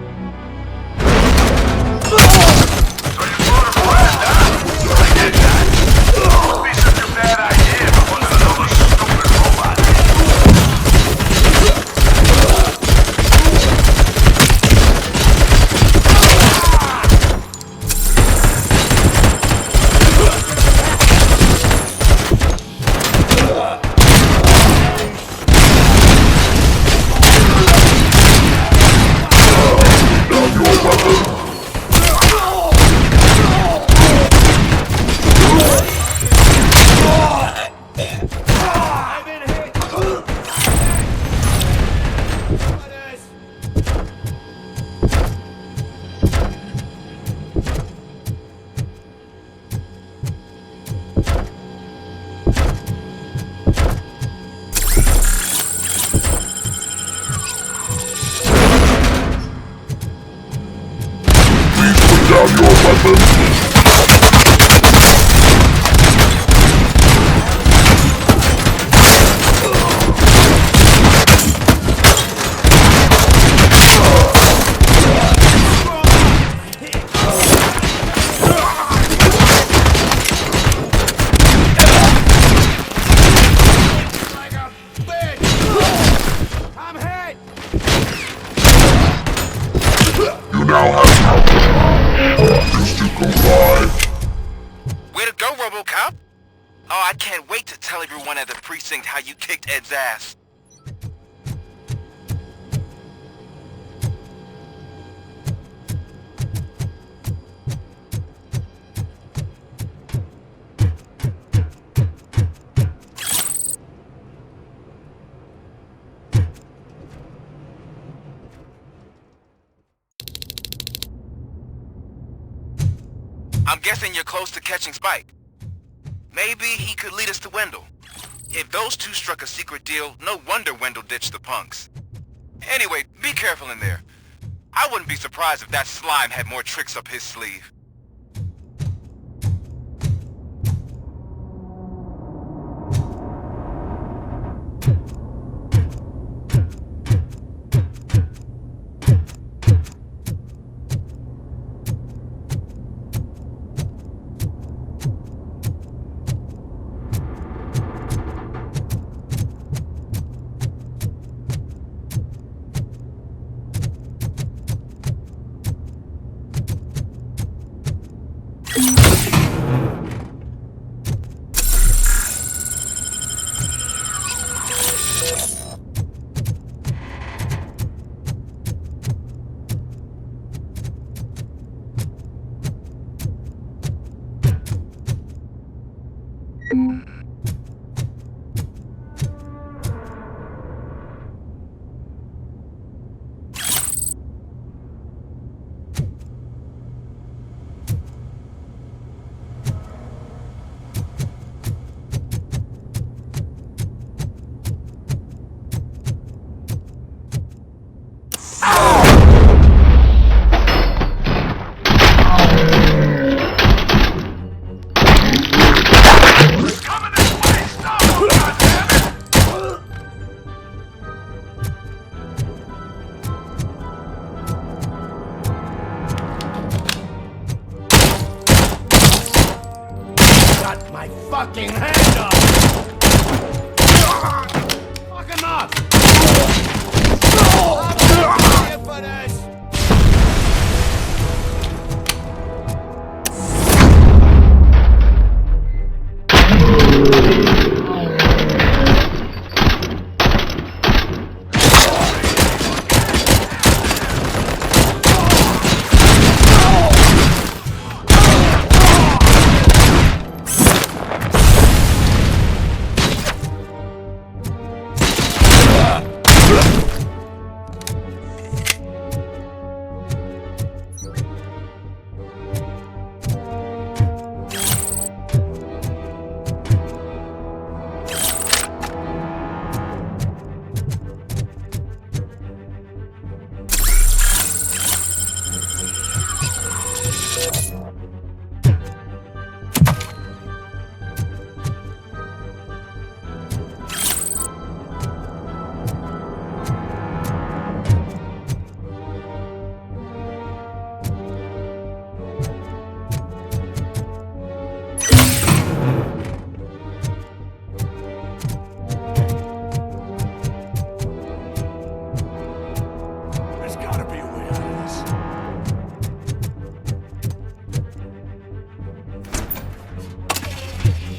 Way to go, RoboCop! Oh, I can't wait to tell everyone at the precinct how you kicked Ed's ass. I'm guessing you're close to catching Spike. Maybe he could lead us to Wendell. If those two struck a secret deal, no wonder Wendell ditched the punks. Anyway, be careful in there. I wouldn't be surprised if that slime had more tricks up his sleeve. Fucking hand up! Fuck him up! I'm here for this!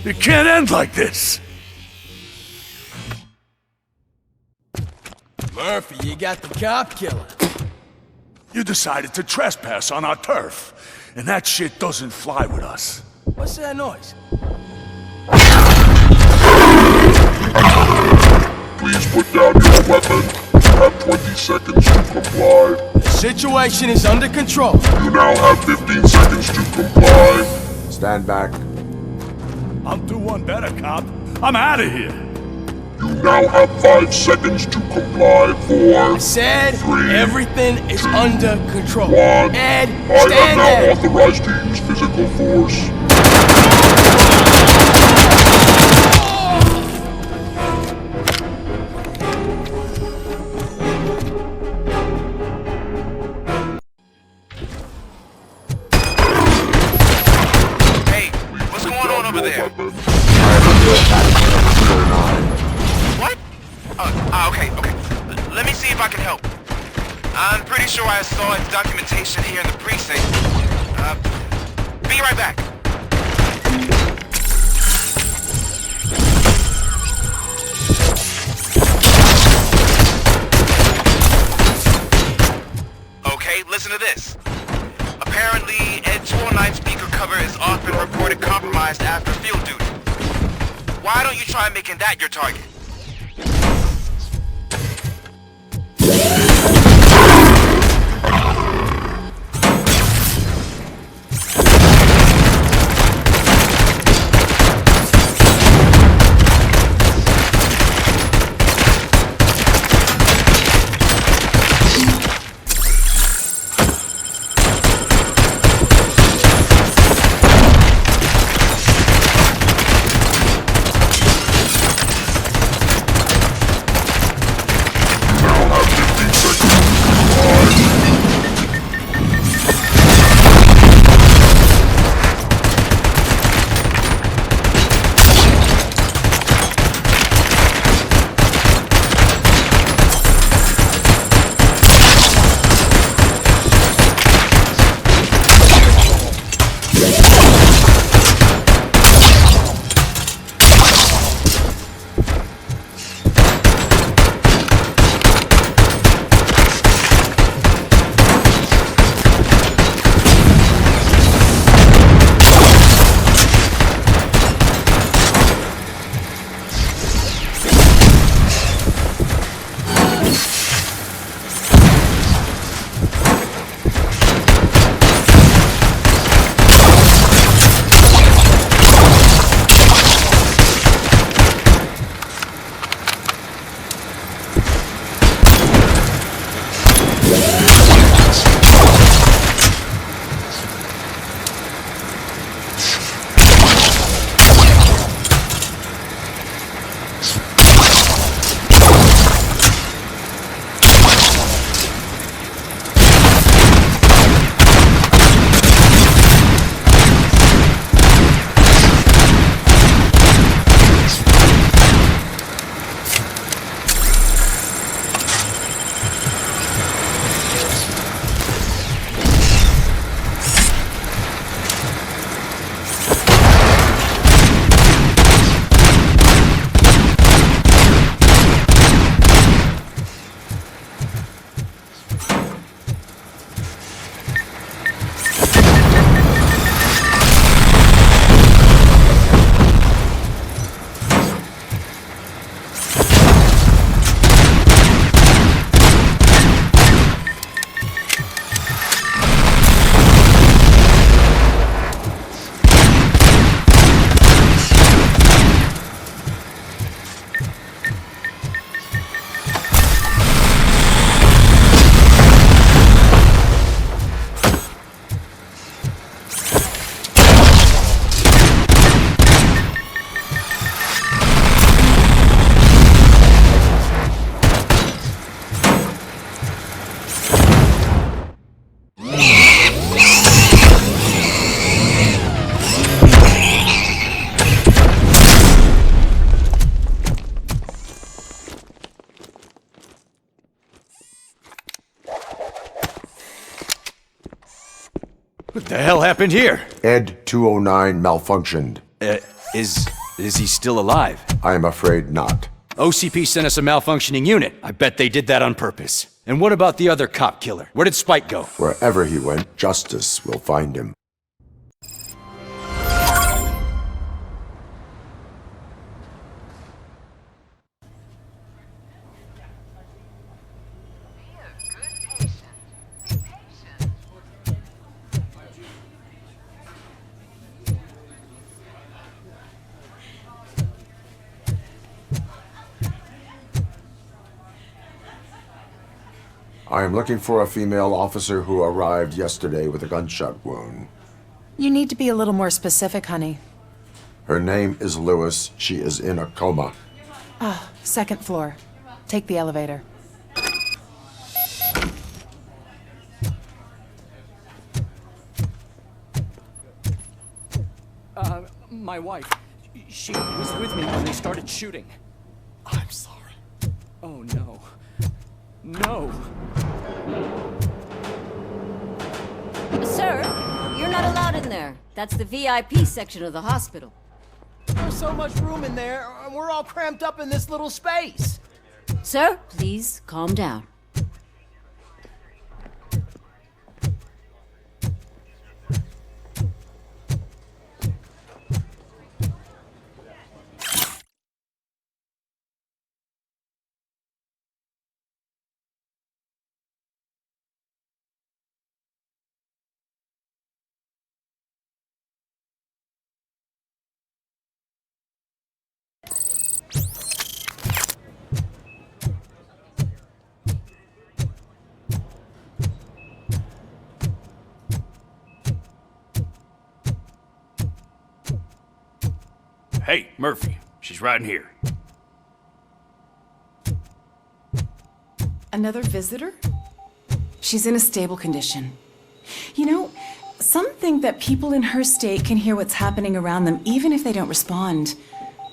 It can't end like this! Murphy, you got the cop killer. You decided to trespass on our turf, and that shit doesn't fly with us. What's that noise? Please put down your weapon. You have 20 seconds to comply. The situation is under control. You now have 15 seconds to comply. Stand back. I'll do one better, cop. I'm out of here. You now have 5 seconds to comply. 4, I said 3, everything is 2, under control. 1. Ed, I stand there. am now authorized to use physical force. Over there. What? Okay. Let me see if I can help. I'm pretty sure I saw its documentation here in the precinct. Be right back. Okay, listen to this. Apparently, Ed 209 speaker cover is often reported compromised after field duty. Why don't you try making that your target? What the hell happened here? Ed 209 malfunctioned. Is he still alive? I am afraid not. OCP sent us a malfunctioning unit. I bet they did that on purpose. And what about the other cop killer? Where did Spike go? Wherever he went, justice will find him. I am looking for a female officer who arrived yesterday with a gunshot wound. You need to be a little more specific, honey. Her name is Lewis. She is in a coma. Ah, second floor. Take the elevator. My wife. She was with me when they started shooting. I'm sorry. Oh, no. No. Sir, you're not allowed in there. That's the VIP section of the hospital. There's so much room in there, and we're all cramped up in this little space. Sir, please calm down. Hey, Murphy. She's right in here. Another visitor? She's in a stable condition. You know, some think that people in her state can hear what's happening around them even if they don't respond.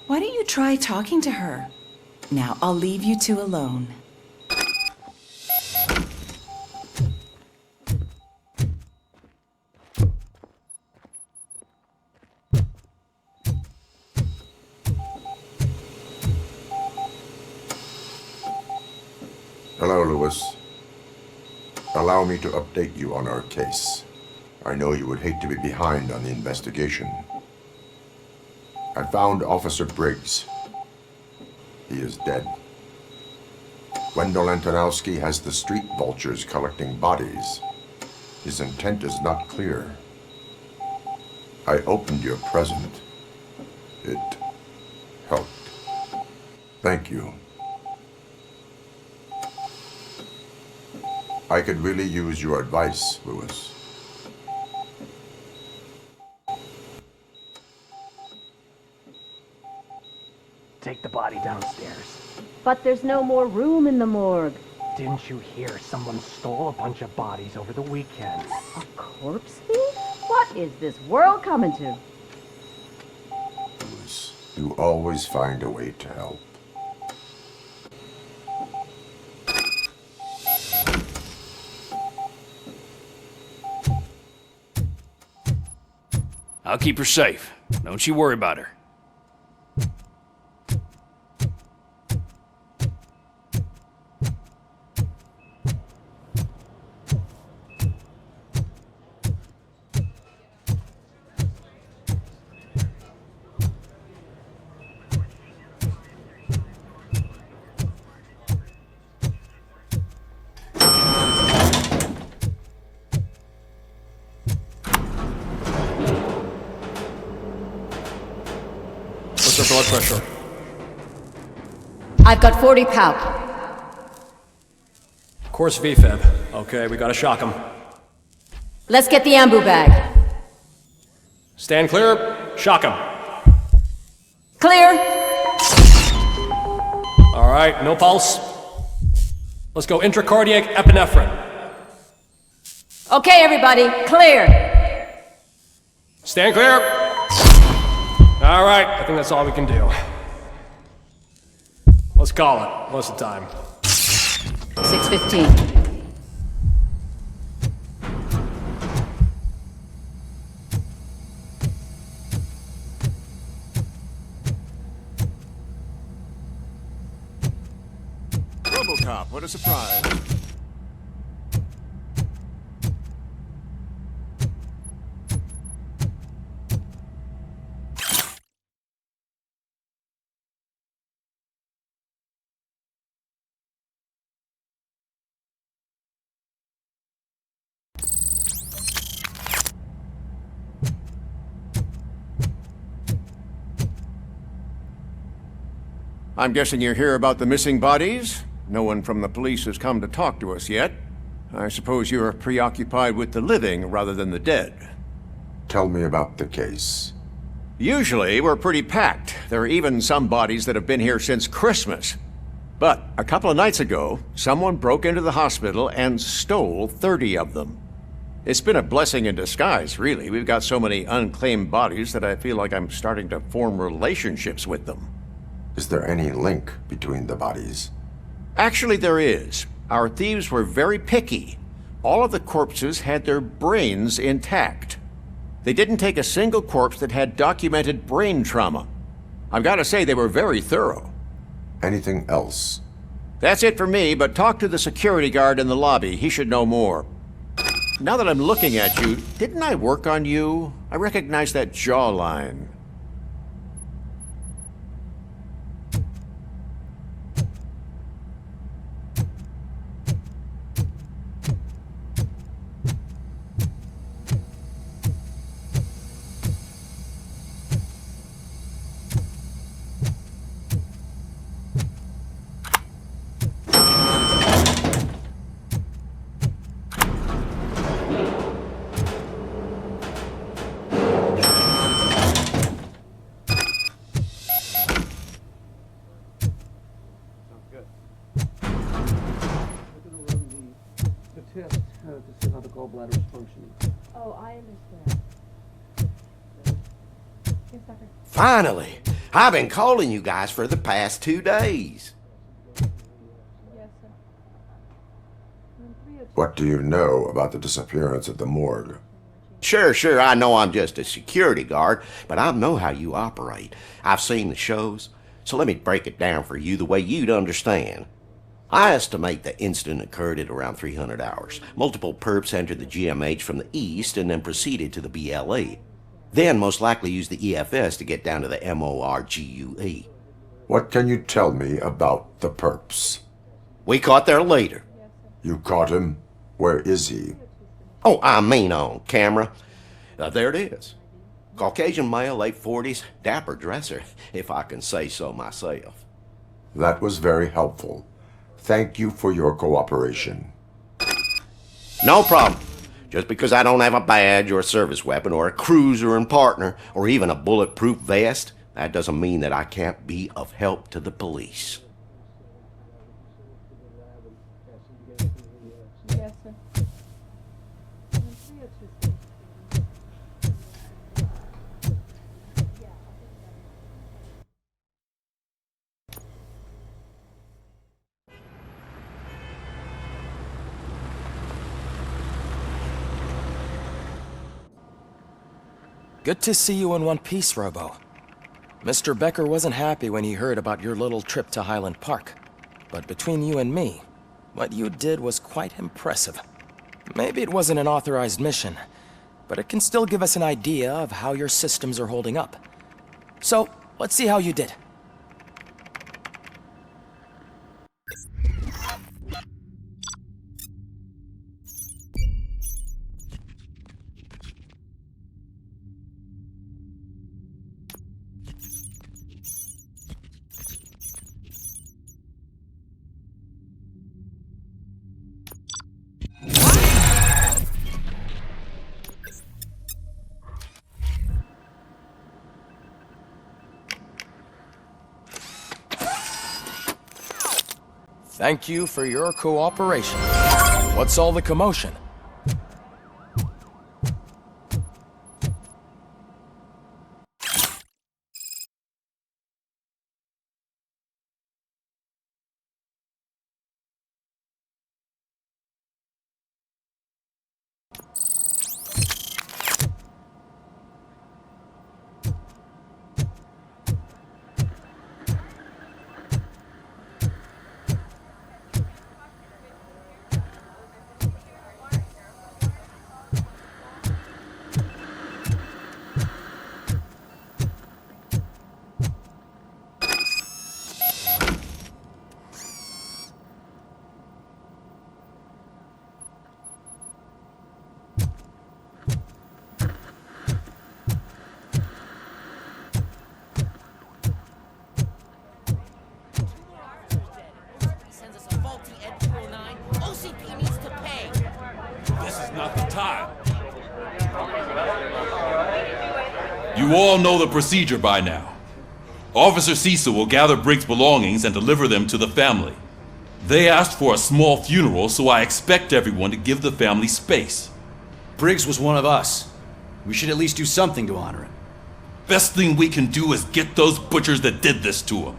Why don't you try talking to her? Now, I'll leave you two alone. Hello, Lewis. Allow me to update you on our case. I know you would hate to be behind on the investigation. I found Officer Briggs. He is dead. Wendell Antonowski has the street vultures collecting bodies. His intent is not clear. I opened your present. It helped. Thank you. I could really use your advice, Lewis. Take the body downstairs. But there's no more room in the morgue. Didn't you hear someone stole a bunch of bodies over the weekend? A corpse thief? What is this world coming to? Lewis, you always find a way to help. I'll keep her safe. Don't you worry about her. What's her blood pressure? I've got 40 palp. Course VFib. Okay, we gotta shock him. Let's get the ambu bag. Stand clear. Shock him. Clear. All right, no pulse. Let's go intracardiac epinephrine. Okay, everybody, clear. Stand clear. All right, I think that's all we can do. Let's call it. What's the time? 6:15. RoboCop, what a surprise. I'm guessing you're here about the missing bodies? No one from the police has come to talk to us yet. I suppose you're preoccupied with the living rather than the dead. Tell me about the case. Usually, we're pretty packed. There are even some bodies that have been here since Christmas. But a couple of nights ago, someone broke into the hospital and stole 30 of them. It's been a blessing in disguise, really. We've got so many unclaimed bodies that I feel like I'm starting to form relationships with them. Is there any link between the bodies? Actually, there is. Our thieves were very picky. All of the corpses had their brains intact. They didn't take a single corpse that had documented brain trauma. I've got to say, they were very thorough. Anything else? That's it for me, but talk to the security guard in the lobby. He should know more. Now that I'm looking at you, didn't I work on you? I recognize that jawline. Oh, I understand. Finally! I've been calling you guys for the past 2 days. What do you know about the disappearance at the morgue? Sure, I know I'm just a security guard, but I know how you operate. I've seen the shows, so let me break it down for you the way you'd understand. I estimate the incident occurred at around 300 hours. Multiple perps entered the GMH from the east and then proceeded to the BLE. Then most likely used the EFS to get down to the MORGUE. What can you tell me about the perps? We caught their leader. You caught him? Where is he? Oh, I mean on camera. There it is. Caucasian male, late 40s, dapper dresser, if I can say so myself. That was very helpful. Thank you for your cooperation. No problem. Just because I don't have a badge or a service weapon or a cruiser and partner or even a bulletproof vest, that doesn't mean that I can't be of help to the police. Good to see you in one piece, Robo. Mr. Becker wasn't happy when he heard about your little trip to Highland Park. But between you and me, what you did was quite impressive. Maybe it wasn't an authorized mission, but it can still give us an idea of how your systems are holding up. So, let's see how you did. Thank you for your cooperation. What's all the commotion? You all know the procedure by now. Officer Cecil will gather Briggs' belongings and deliver them to the family. They asked for a small funeral, so I expect everyone to give the family space. Briggs was one of us. We should at least do something to honor him. Best thing we can do is get those butchers that did this to him.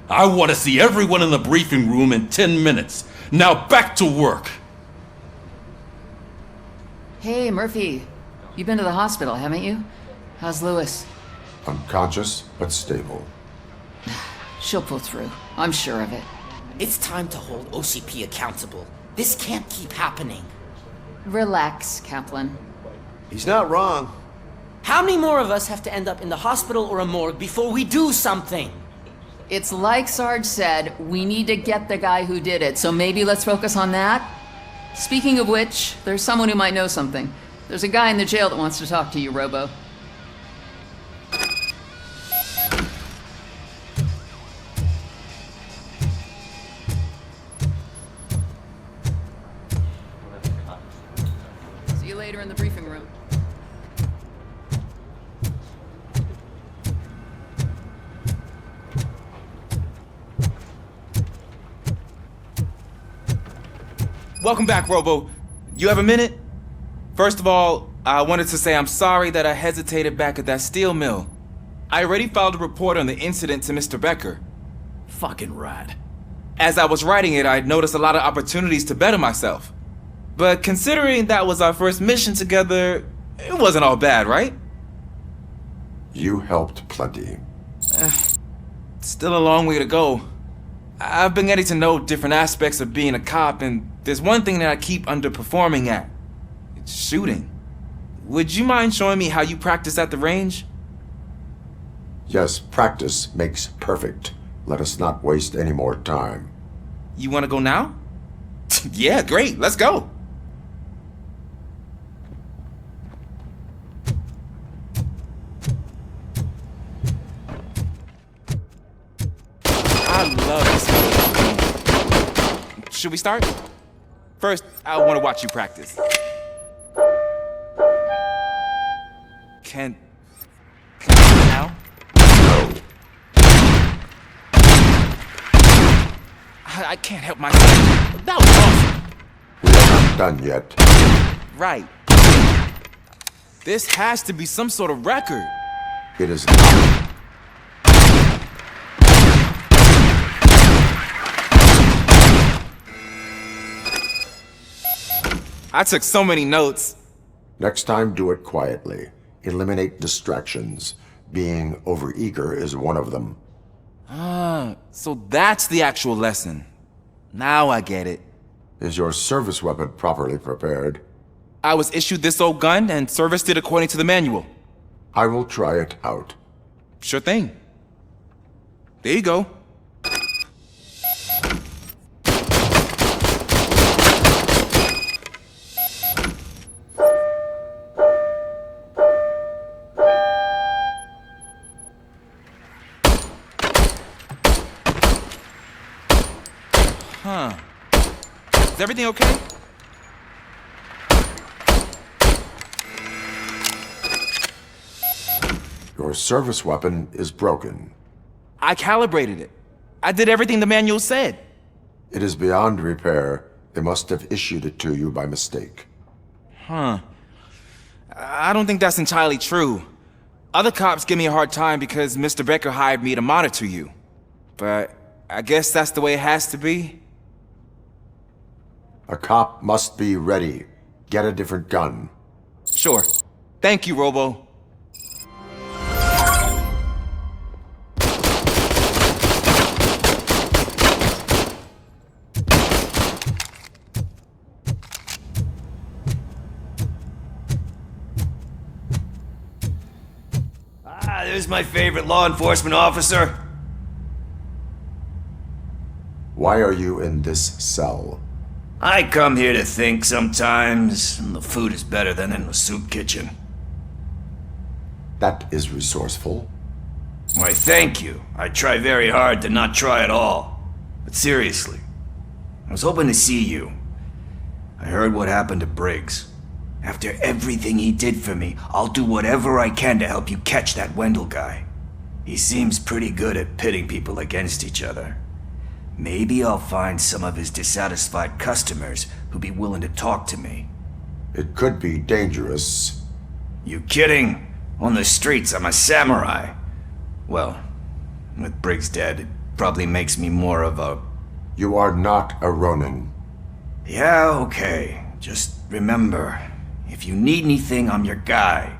I want to see everyone in the briefing room in 10 minutes. Now back to work. Hey, Murphy. You've been to the hospital, haven't you? How's Lewis? Unconscious, but stable. She'll pull through. I'm sure of it. It's time to hold OCP accountable. This can't keep happening. Relax, Kaplan. He's not wrong. How many more of us have to end up in the hospital or a morgue before we do something? It's like Sarge said, we need to get the guy who did it, so maybe let's focus on that? Speaking of which, there's someone who might know something. There's a guy in the jail that wants to talk to you, Robo. See you later in the briefing room. Welcome back, Robo. You have a minute? First of all, I wanted to say I'm sorry that I hesitated back at that steel mill. I already filed a report on the incident to Mr. Becker. Fucking rat. As I was writing it, I'd noticed a lot of opportunities to better myself. But considering that was our first mission together, it wasn't all bad, right? You helped plenty. Still a long way to go. I've been getting to know different aspects of being a cop, and there's one thing that I keep underperforming at. It's shooting. Would you mind showing me how you practice at the range? Yes, practice makes perfect. Let us not waste any more time. You want to go now? Yeah, great. Let's go. I love this. Should we start? First, I want to watch you practice. Can now? No. I can't help myself. That was awesome. We are not done yet. Right. This has to be some sort of record. It is not. I took so many notes. Next time, do it quietly. Eliminate distractions. Being overeager is one of them. Ah, so that's the actual lesson. Now I get it. Is your service weapon properly prepared? I was issued this old gun and serviced it according to the manual. I will try it out. Sure thing. There you go. Huh. Is everything okay? Your service weapon is broken. I calibrated it. I did everything the manual said. It is beyond repair. They must have issued it to you by mistake. Huh. I don't think that's entirely true. Other cops give me a hard time because Mr. Becker hired me to monitor you. But I guess that's the way it has to be. A cop must be ready. Get a different gun. Sure. Thank you, Robo. There's my favorite law enforcement officer. Why are you in this cell? I come here to think sometimes, and the food is better than in the soup kitchen. That is resourceful. Why, thank you. I try very hard to not try at all. But seriously, I was hoping to see you. I heard what happened to Briggs. After everything he did for me, I'll do whatever I can to help you catch that Wendell guy. He seems pretty good at pitting people against each other. Maybe I'll find some of his dissatisfied customers who'd be willing to talk to me. It could be dangerous. You kidding? On the streets, I'm a samurai. Well, with Briggs dead, it probably makes me more of a... You are not a Ronin. Yeah, okay. Just remember, if you need anything, I'm your guy.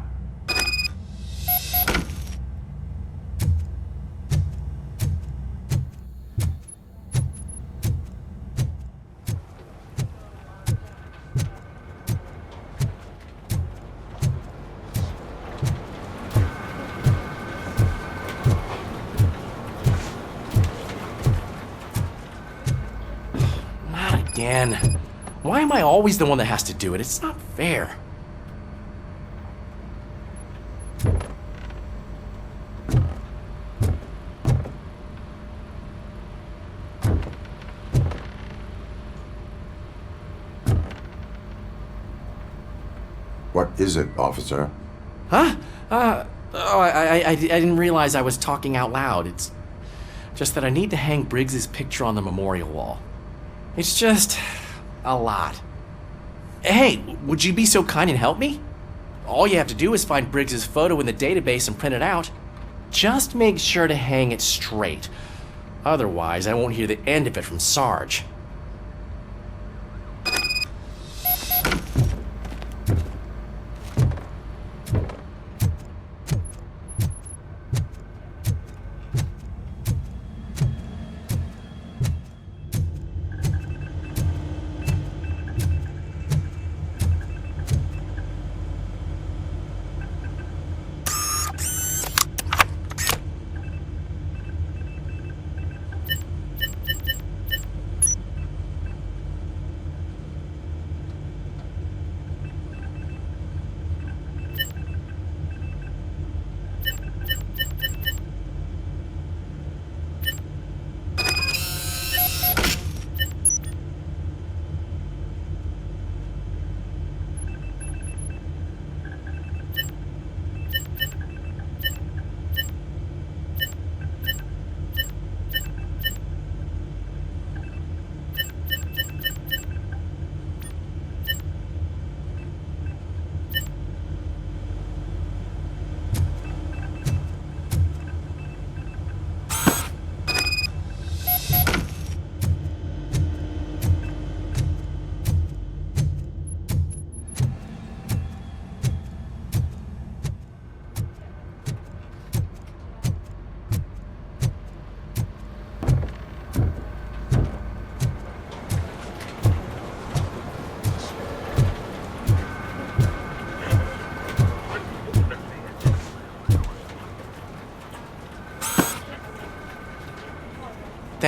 Again. Why am I always the one that has to do it? It's not fair. What is it, officer? Huh? I didn't realize I was talking out loud. It's just that I need to hang Briggs's picture on the memorial wall. It's just a lot. Hey, would you be so kind and help me? All you have to do is find Briggs's photo in the database and print it out. Just make sure to hang it straight. Otherwise, I won't hear the end of it from Sarge.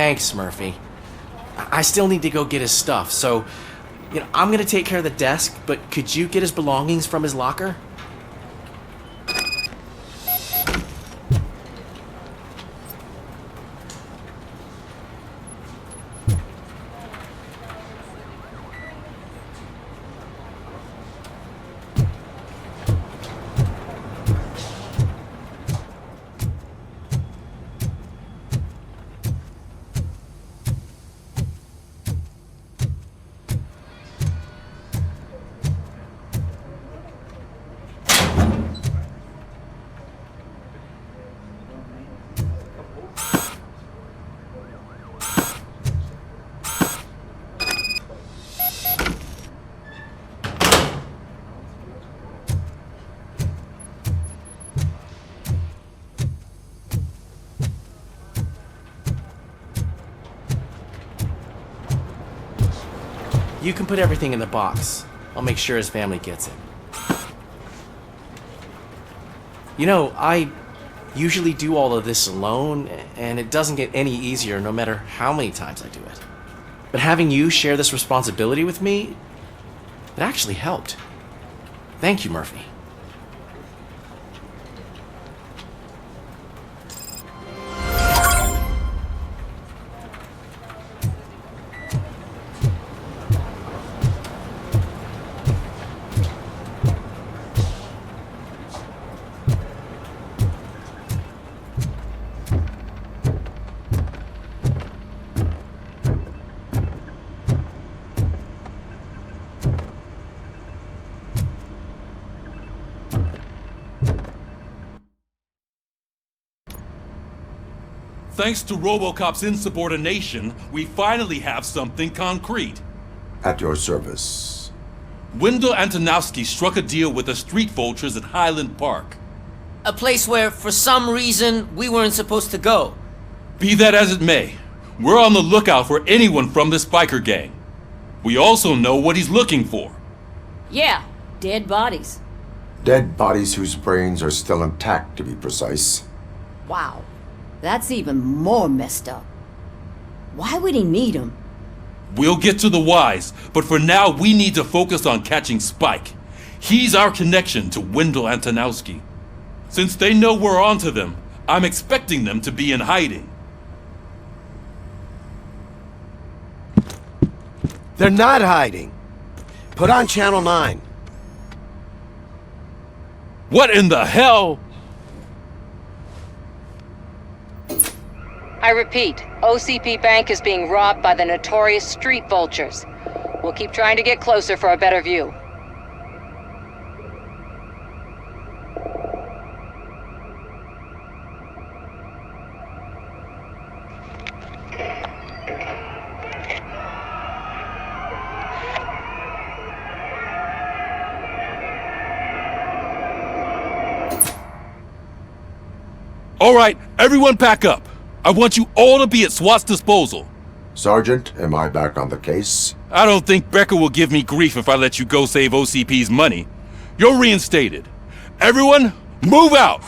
Thanks, Murphy. I still need to go get his stuff, so, I'm gonna take care of the desk, but could you get his belongings from his locker? You can put everything in the box. I'll make sure his family gets it. I usually do all of this alone, and it doesn't get any easier no matter how many times I do it. But having you share this responsibility with me, it actually helped. Thank you, Murphy. Thanks to RoboCop's insubordination, we finally have something concrete. At your service. Wendell Antonowski struck a deal with the street vultures at Highland Park. A place where, for some reason, we weren't supposed to go. Be that as it may, we're on the lookout for anyone from this biker gang. We also know what he's looking for. Yeah, dead bodies. Dead bodies whose brains are still intact, to be precise. Wow, that's even more messed up. Why would he need them? We'll get to the whys, but for now we need to focus on catching Spike. He's our connection to Wendell Antonowski. Since they know we're onto them, I'm expecting them to be in hiding. They're not hiding. Put on Channel 9. What in the hell? I repeat, OCP Bank is being robbed by the notorious street vultures. We'll keep trying to get closer for a better view. All right, everyone pack up. I want you all to be at SWAT's disposal. Sergeant, am I back on the case? I don't think Becker will give me grief if I let you go save OCP's money. You're reinstated. Everyone, move out!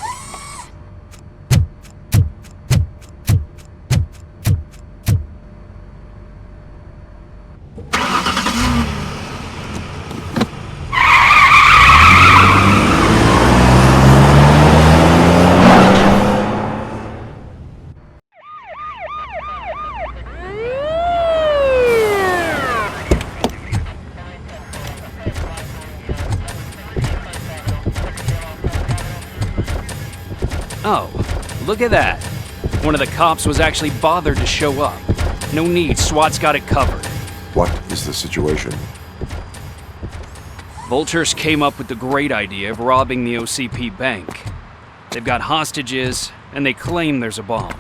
Oh, look at that. One of the cops was actually bothered to show up. No need, SWAT's got it covered. What is the situation? Vultures came up with the great idea of robbing the OCP bank. They've got hostages, and they claim there's a bomb.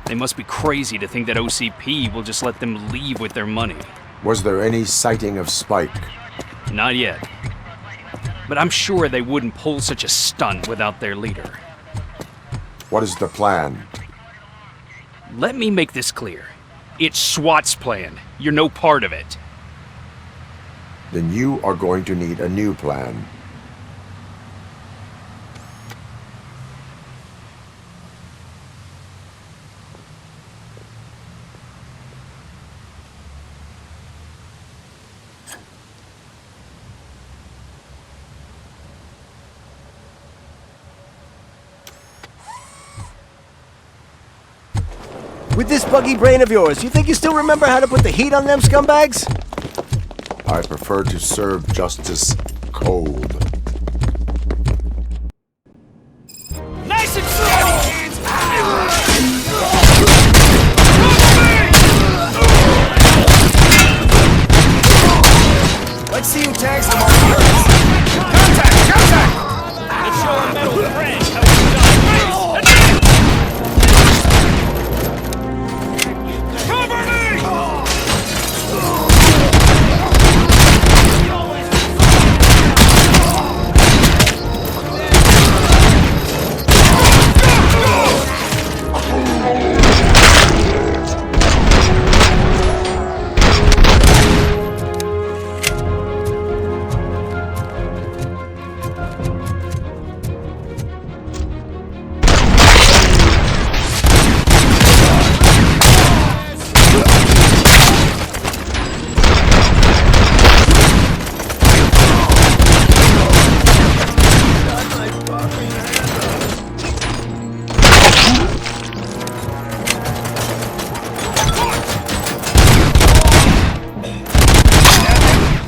They must be crazy to think that OCP will just let them leave with their money. Was there any sighting of Spike? Not yet. But I'm sure they wouldn't pull such a stunt without their leader. What is the plan? Let me make this clear. It's SWAT's plan. You're no part of it. Then you are going to need a new plan. With this buggy brain of yours, you think you still remember how to put the heat on them scumbags? I prefer to serve justice cold. Nice and steady, kids! Let's see who tags them all first. Contact! Contact! Let's show our metal friend how it's done. Cover me!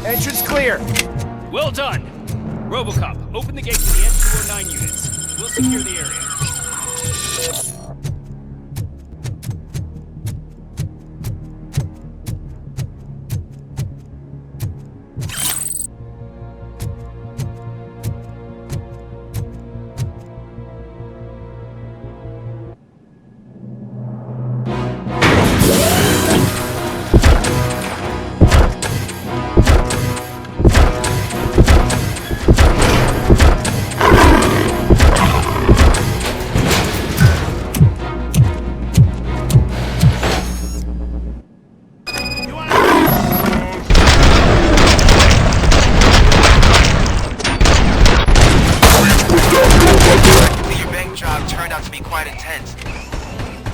Entrance clear. Well done. RoboCop, open the gate to the N209 units. We'll secure the area.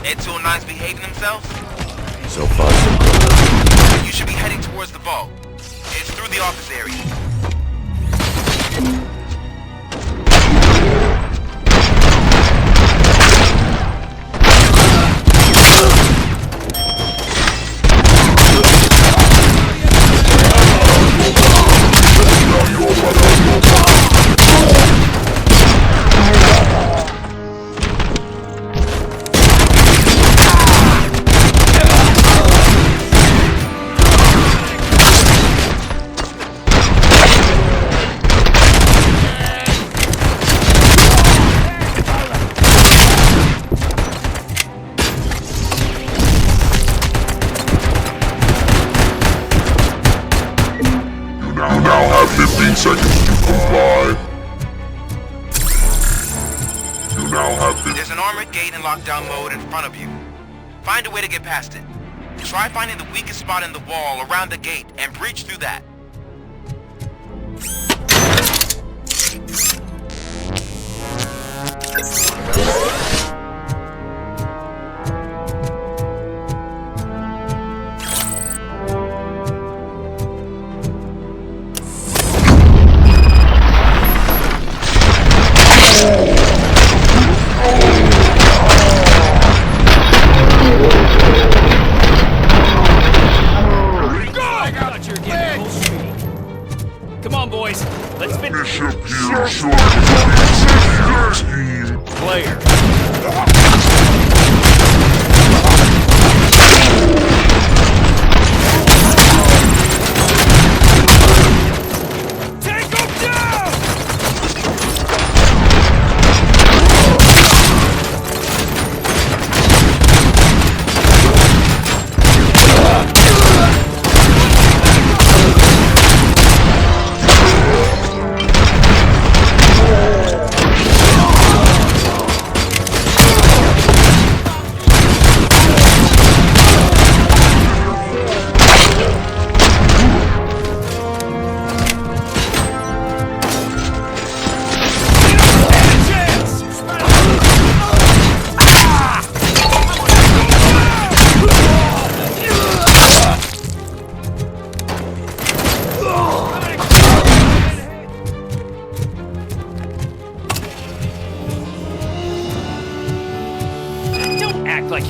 N209's behaving themselves? So far, so good. You should be heading towards the vault. It's through the office area. There's an armored gate in lockdown mode in front of you. Find a way to get past it. Try finding the weakest spot in the wall around the gate and breach through that. Come on, boys. Let's finish Bishop here, team player. Take him down!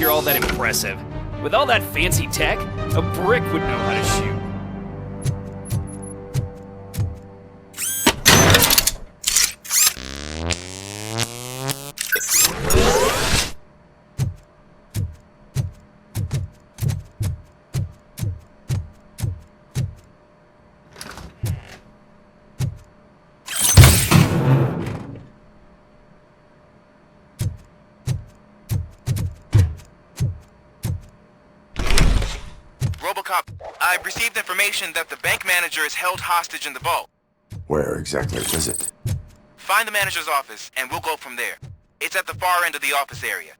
think you're all that impressive. With all that fancy tech, a brick would know how to shoot. RoboCop, I've received information that the bank manager is held hostage in the vault. Where exactly is it? Find the manager's office, and we'll go from there. It's at the far end of the office area.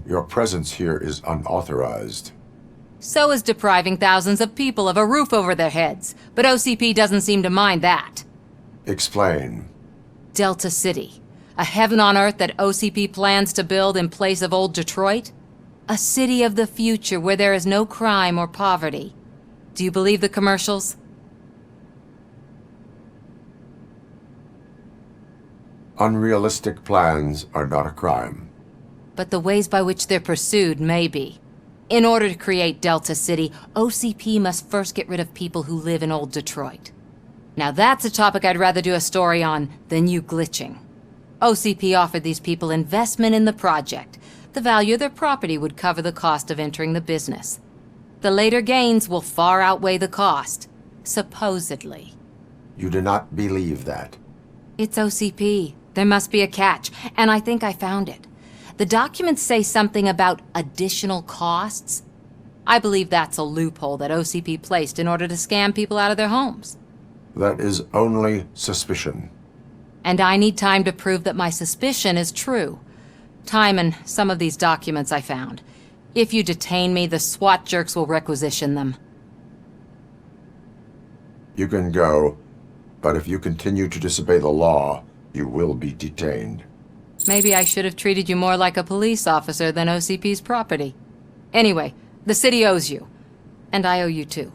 Your presence here is unauthorized. So is depriving thousands of people of a roof over their heads, but OCP doesn't seem to mind that. Explain. Delta City, a heaven on earth that OCP plans to build in place of old Detroit? A city of the future where there is no crime or poverty. Do you believe the commercials? Unrealistic plans are not a crime. But the ways by which they're pursued may be. In order to create Delta City, OCP must first get rid of people who live in old Detroit. Now that's a topic I'd rather do a story on than you glitching. OCP offered these people investment in the project. The value of their property would cover the cost of entering the business. The later gains will far outweigh the cost, supposedly. You do not believe that. It's OCP. There must be a catch, and I think I found it. The documents say something about additional costs. I believe that's a loophole that OCP placed in order to scam people out of their homes. That is only suspicion. And I need time to prove that my suspicion is true. Time and some of these documents I found. If you detain me, the SWAT jerks will requisition them. You can go, but if you continue to disobey the law, you will be detained. Maybe I should have treated you more like a police officer than OCP's property. Anyway, the city owes you. And I owe you too.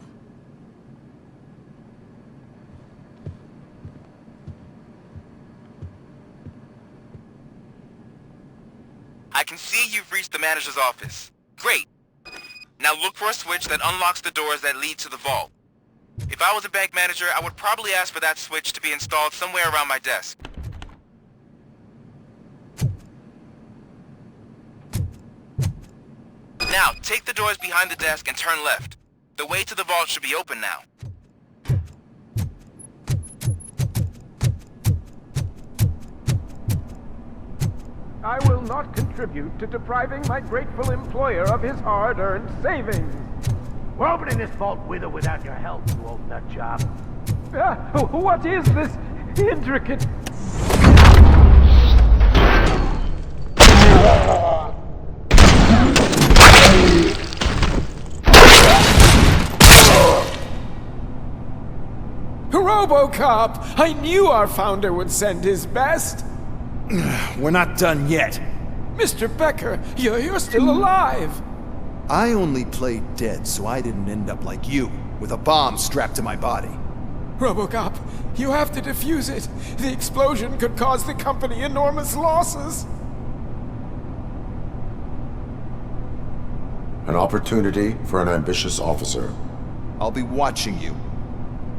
I can see you've reached the manager's office. Great. Now look for a switch that unlocks the doors that lead to the vault. If I was a bank manager, I would probably ask for that switch to be installed somewhere around my desk. Now, take the doors behind the desk and turn left. The way to the vault should be open now. I will not contribute to depriving my grateful employer of his hard-earned savings. We're opening this vault with or without your help, you old nut job. What is this intricate... RoboCop! I knew our founder would send his best! We're not done yet. Mr. Becker, you're still alive! I only played dead so I didn't end up like you, with a bomb strapped to my body. RoboCop, you have to defuse it. The explosion could cause the company enormous losses. An opportunity for an ambitious officer. I'll be watching you.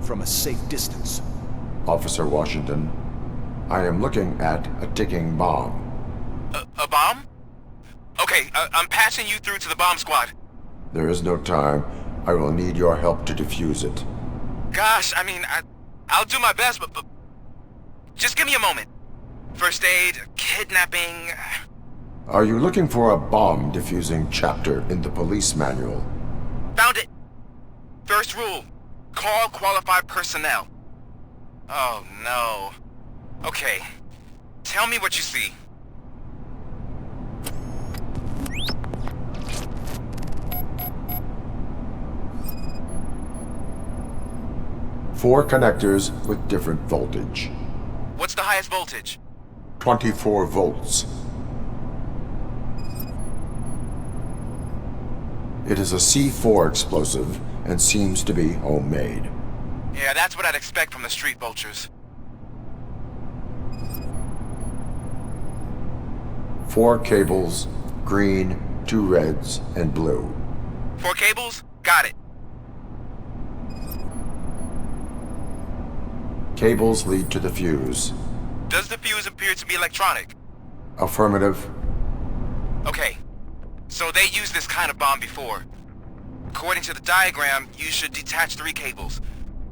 From a safe distance. Officer Washington, I am looking at a ticking bomb. A bomb? Okay, I'm passing you through to the bomb squad. There is no time. I will need your help to defuse it. Gosh, I mean, I'll do my best, but just give me a moment. First aid, kidnapping... Are you looking for a bomb diffusing chapter in the police manual? Found it! First rule, call qualified personnel. Oh no. Okay, tell me what you see. Four connectors with different voltage. What's the highest voltage? 24 volts. It is a C4 explosive and seems to be homemade. Yeah, that's what I'd expect from the street vultures. 4 cables, green, 2 reds, and blue. 4 cables? Got it. Cables lead to the fuse. Does the fuse appear to be electronic? Affirmative. Okay, so they used this kind of bomb before. According to the diagram, you should detach 3 cables.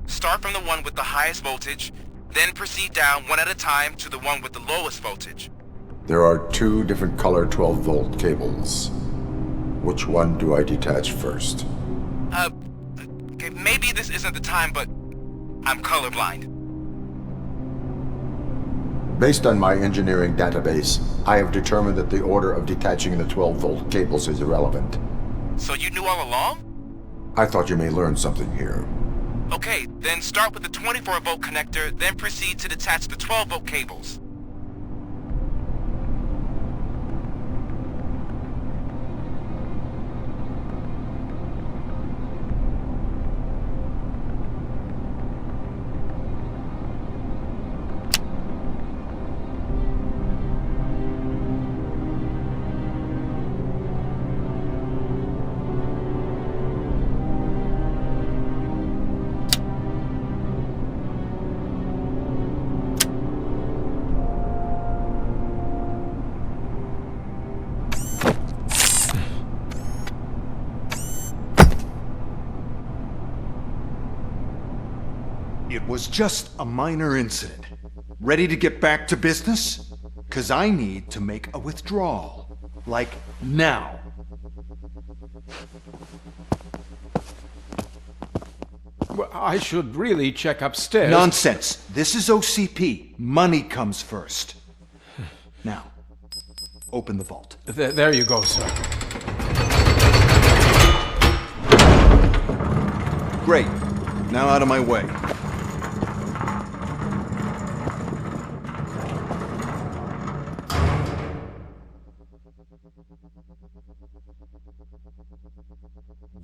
Start from the one with the highest voltage, then proceed down one at a time to the one with the lowest voltage. There are 2 different color 12-volt cables. Which one do I detach first? Okay, maybe this isn't the time, but I'm colorblind. Based on my engineering database, I have determined that the order of detaching the 12-volt cables is irrelevant. So you knew all along? I thought you may learn something here. Okay, then start with the 24-volt connector, then proceed to detach the 12-volt cables. It was just a minor incident. Ready to get back to business? 'Cause I need to make a withdrawal. Like, now. Well, I should really check upstairs. Nonsense. This is OCP. Money comes first. Now, open the vault. There you go, sir. Great. Now out of my way.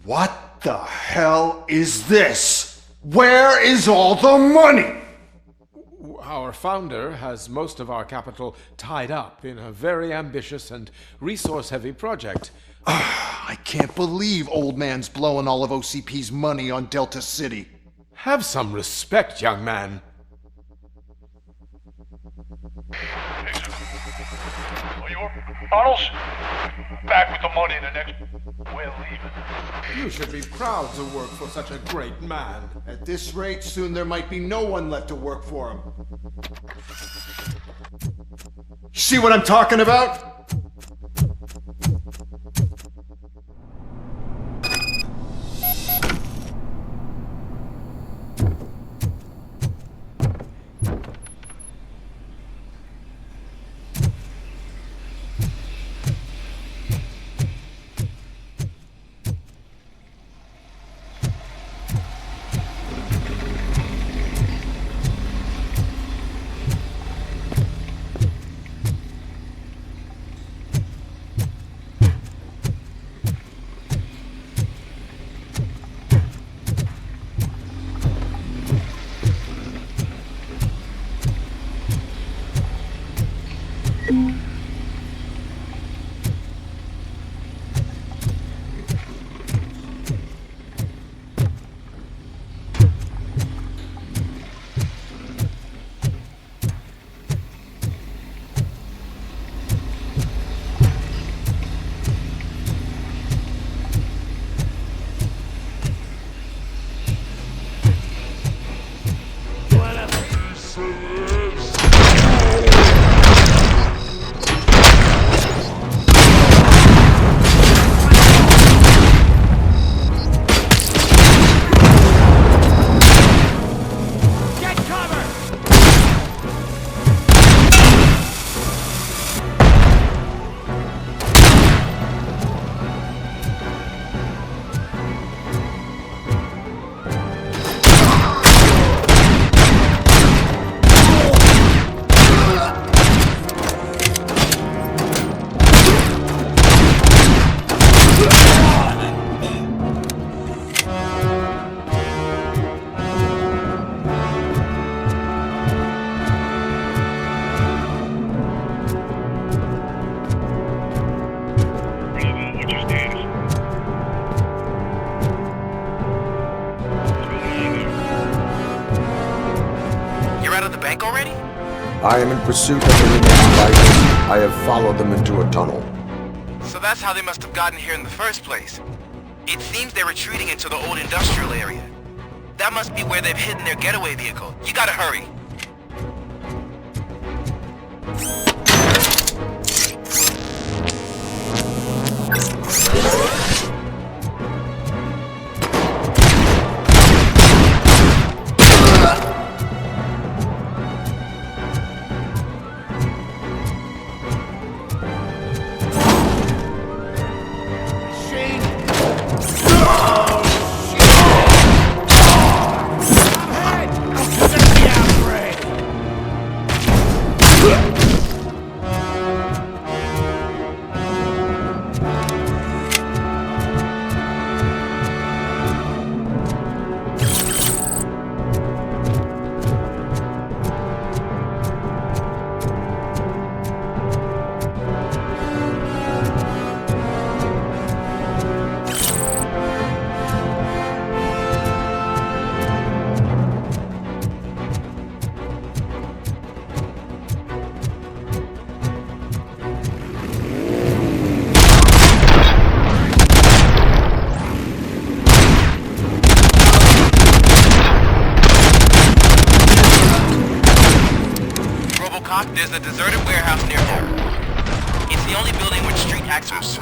What the hell is this? Where is all the money? Our founder has most of our capital tied up in a very ambitious and resource-heavy project. I can't believe old man's blowing all of OCP's money on Delta City. Have some respect, young man. Arnold's back with the money in the next... We're leaving. You should be proud to work for such a great man. At this rate, soon there might be no one left to work for him. See what I'm talking about? I am in pursuit of the remaining bikers. I have followed them into a tunnel. So that's how they must have gotten here in the first place. It seems they're retreating into the old industrial area. That must be where they've hidden their getaway vehicle. You gotta hurry. RoboCop, there's a deserted warehouse near there. It's the only building with street access.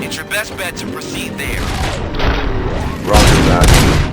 It's your best bet to proceed there. Roger that.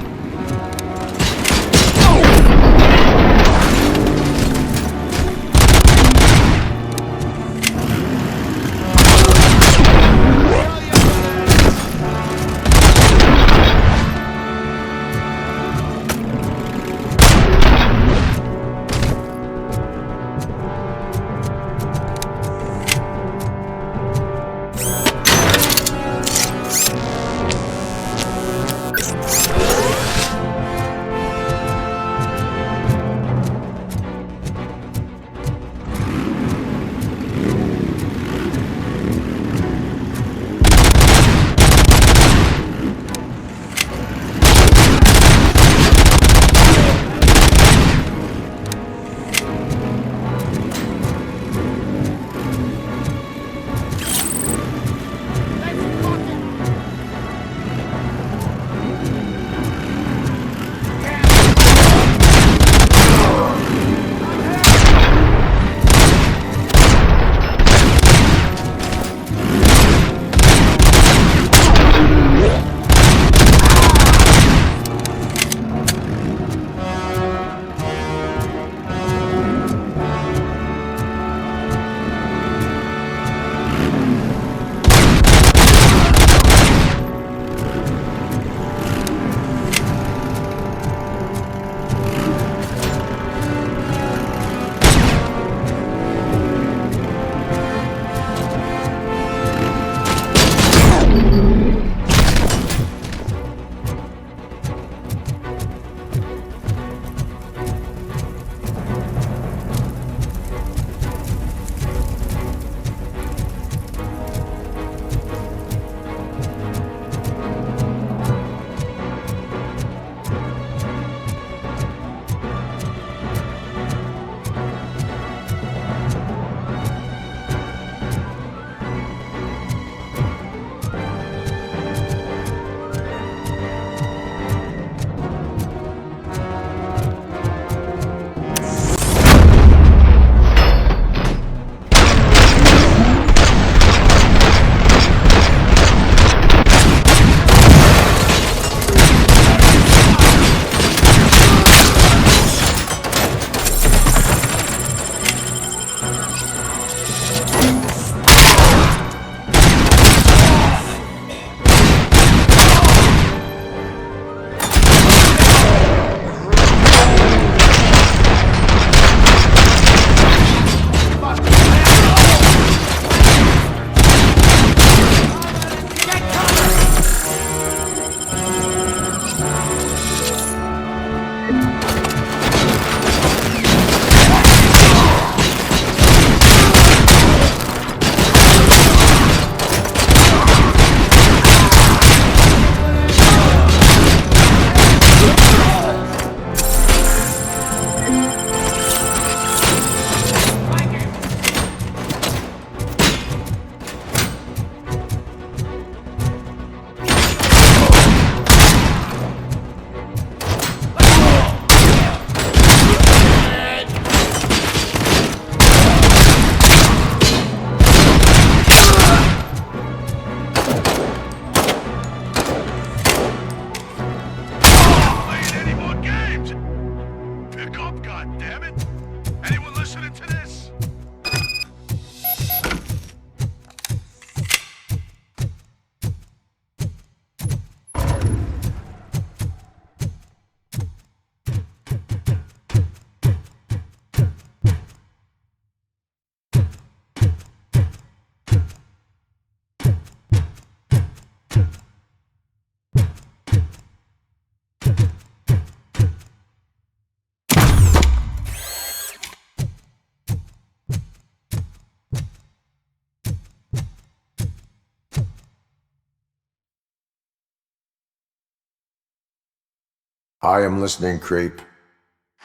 I am listening, creep.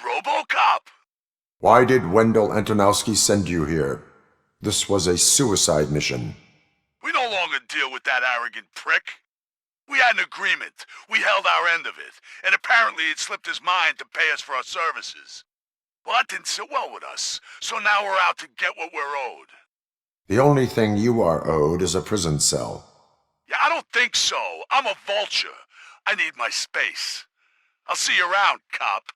RoboCop! Why did Wendell Antonowski send you here? This was a suicide mission. We no longer deal with that arrogant prick. We had an agreement. We held our end of it. And apparently it slipped his mind to pay us for our services. Well, that didn't sit well with us. So now we're out to get what we're owed. The only thing you are owed is a prison cell. Yeah, I don't think so. I'm a vulture. I need my space. I'll see you around, cop.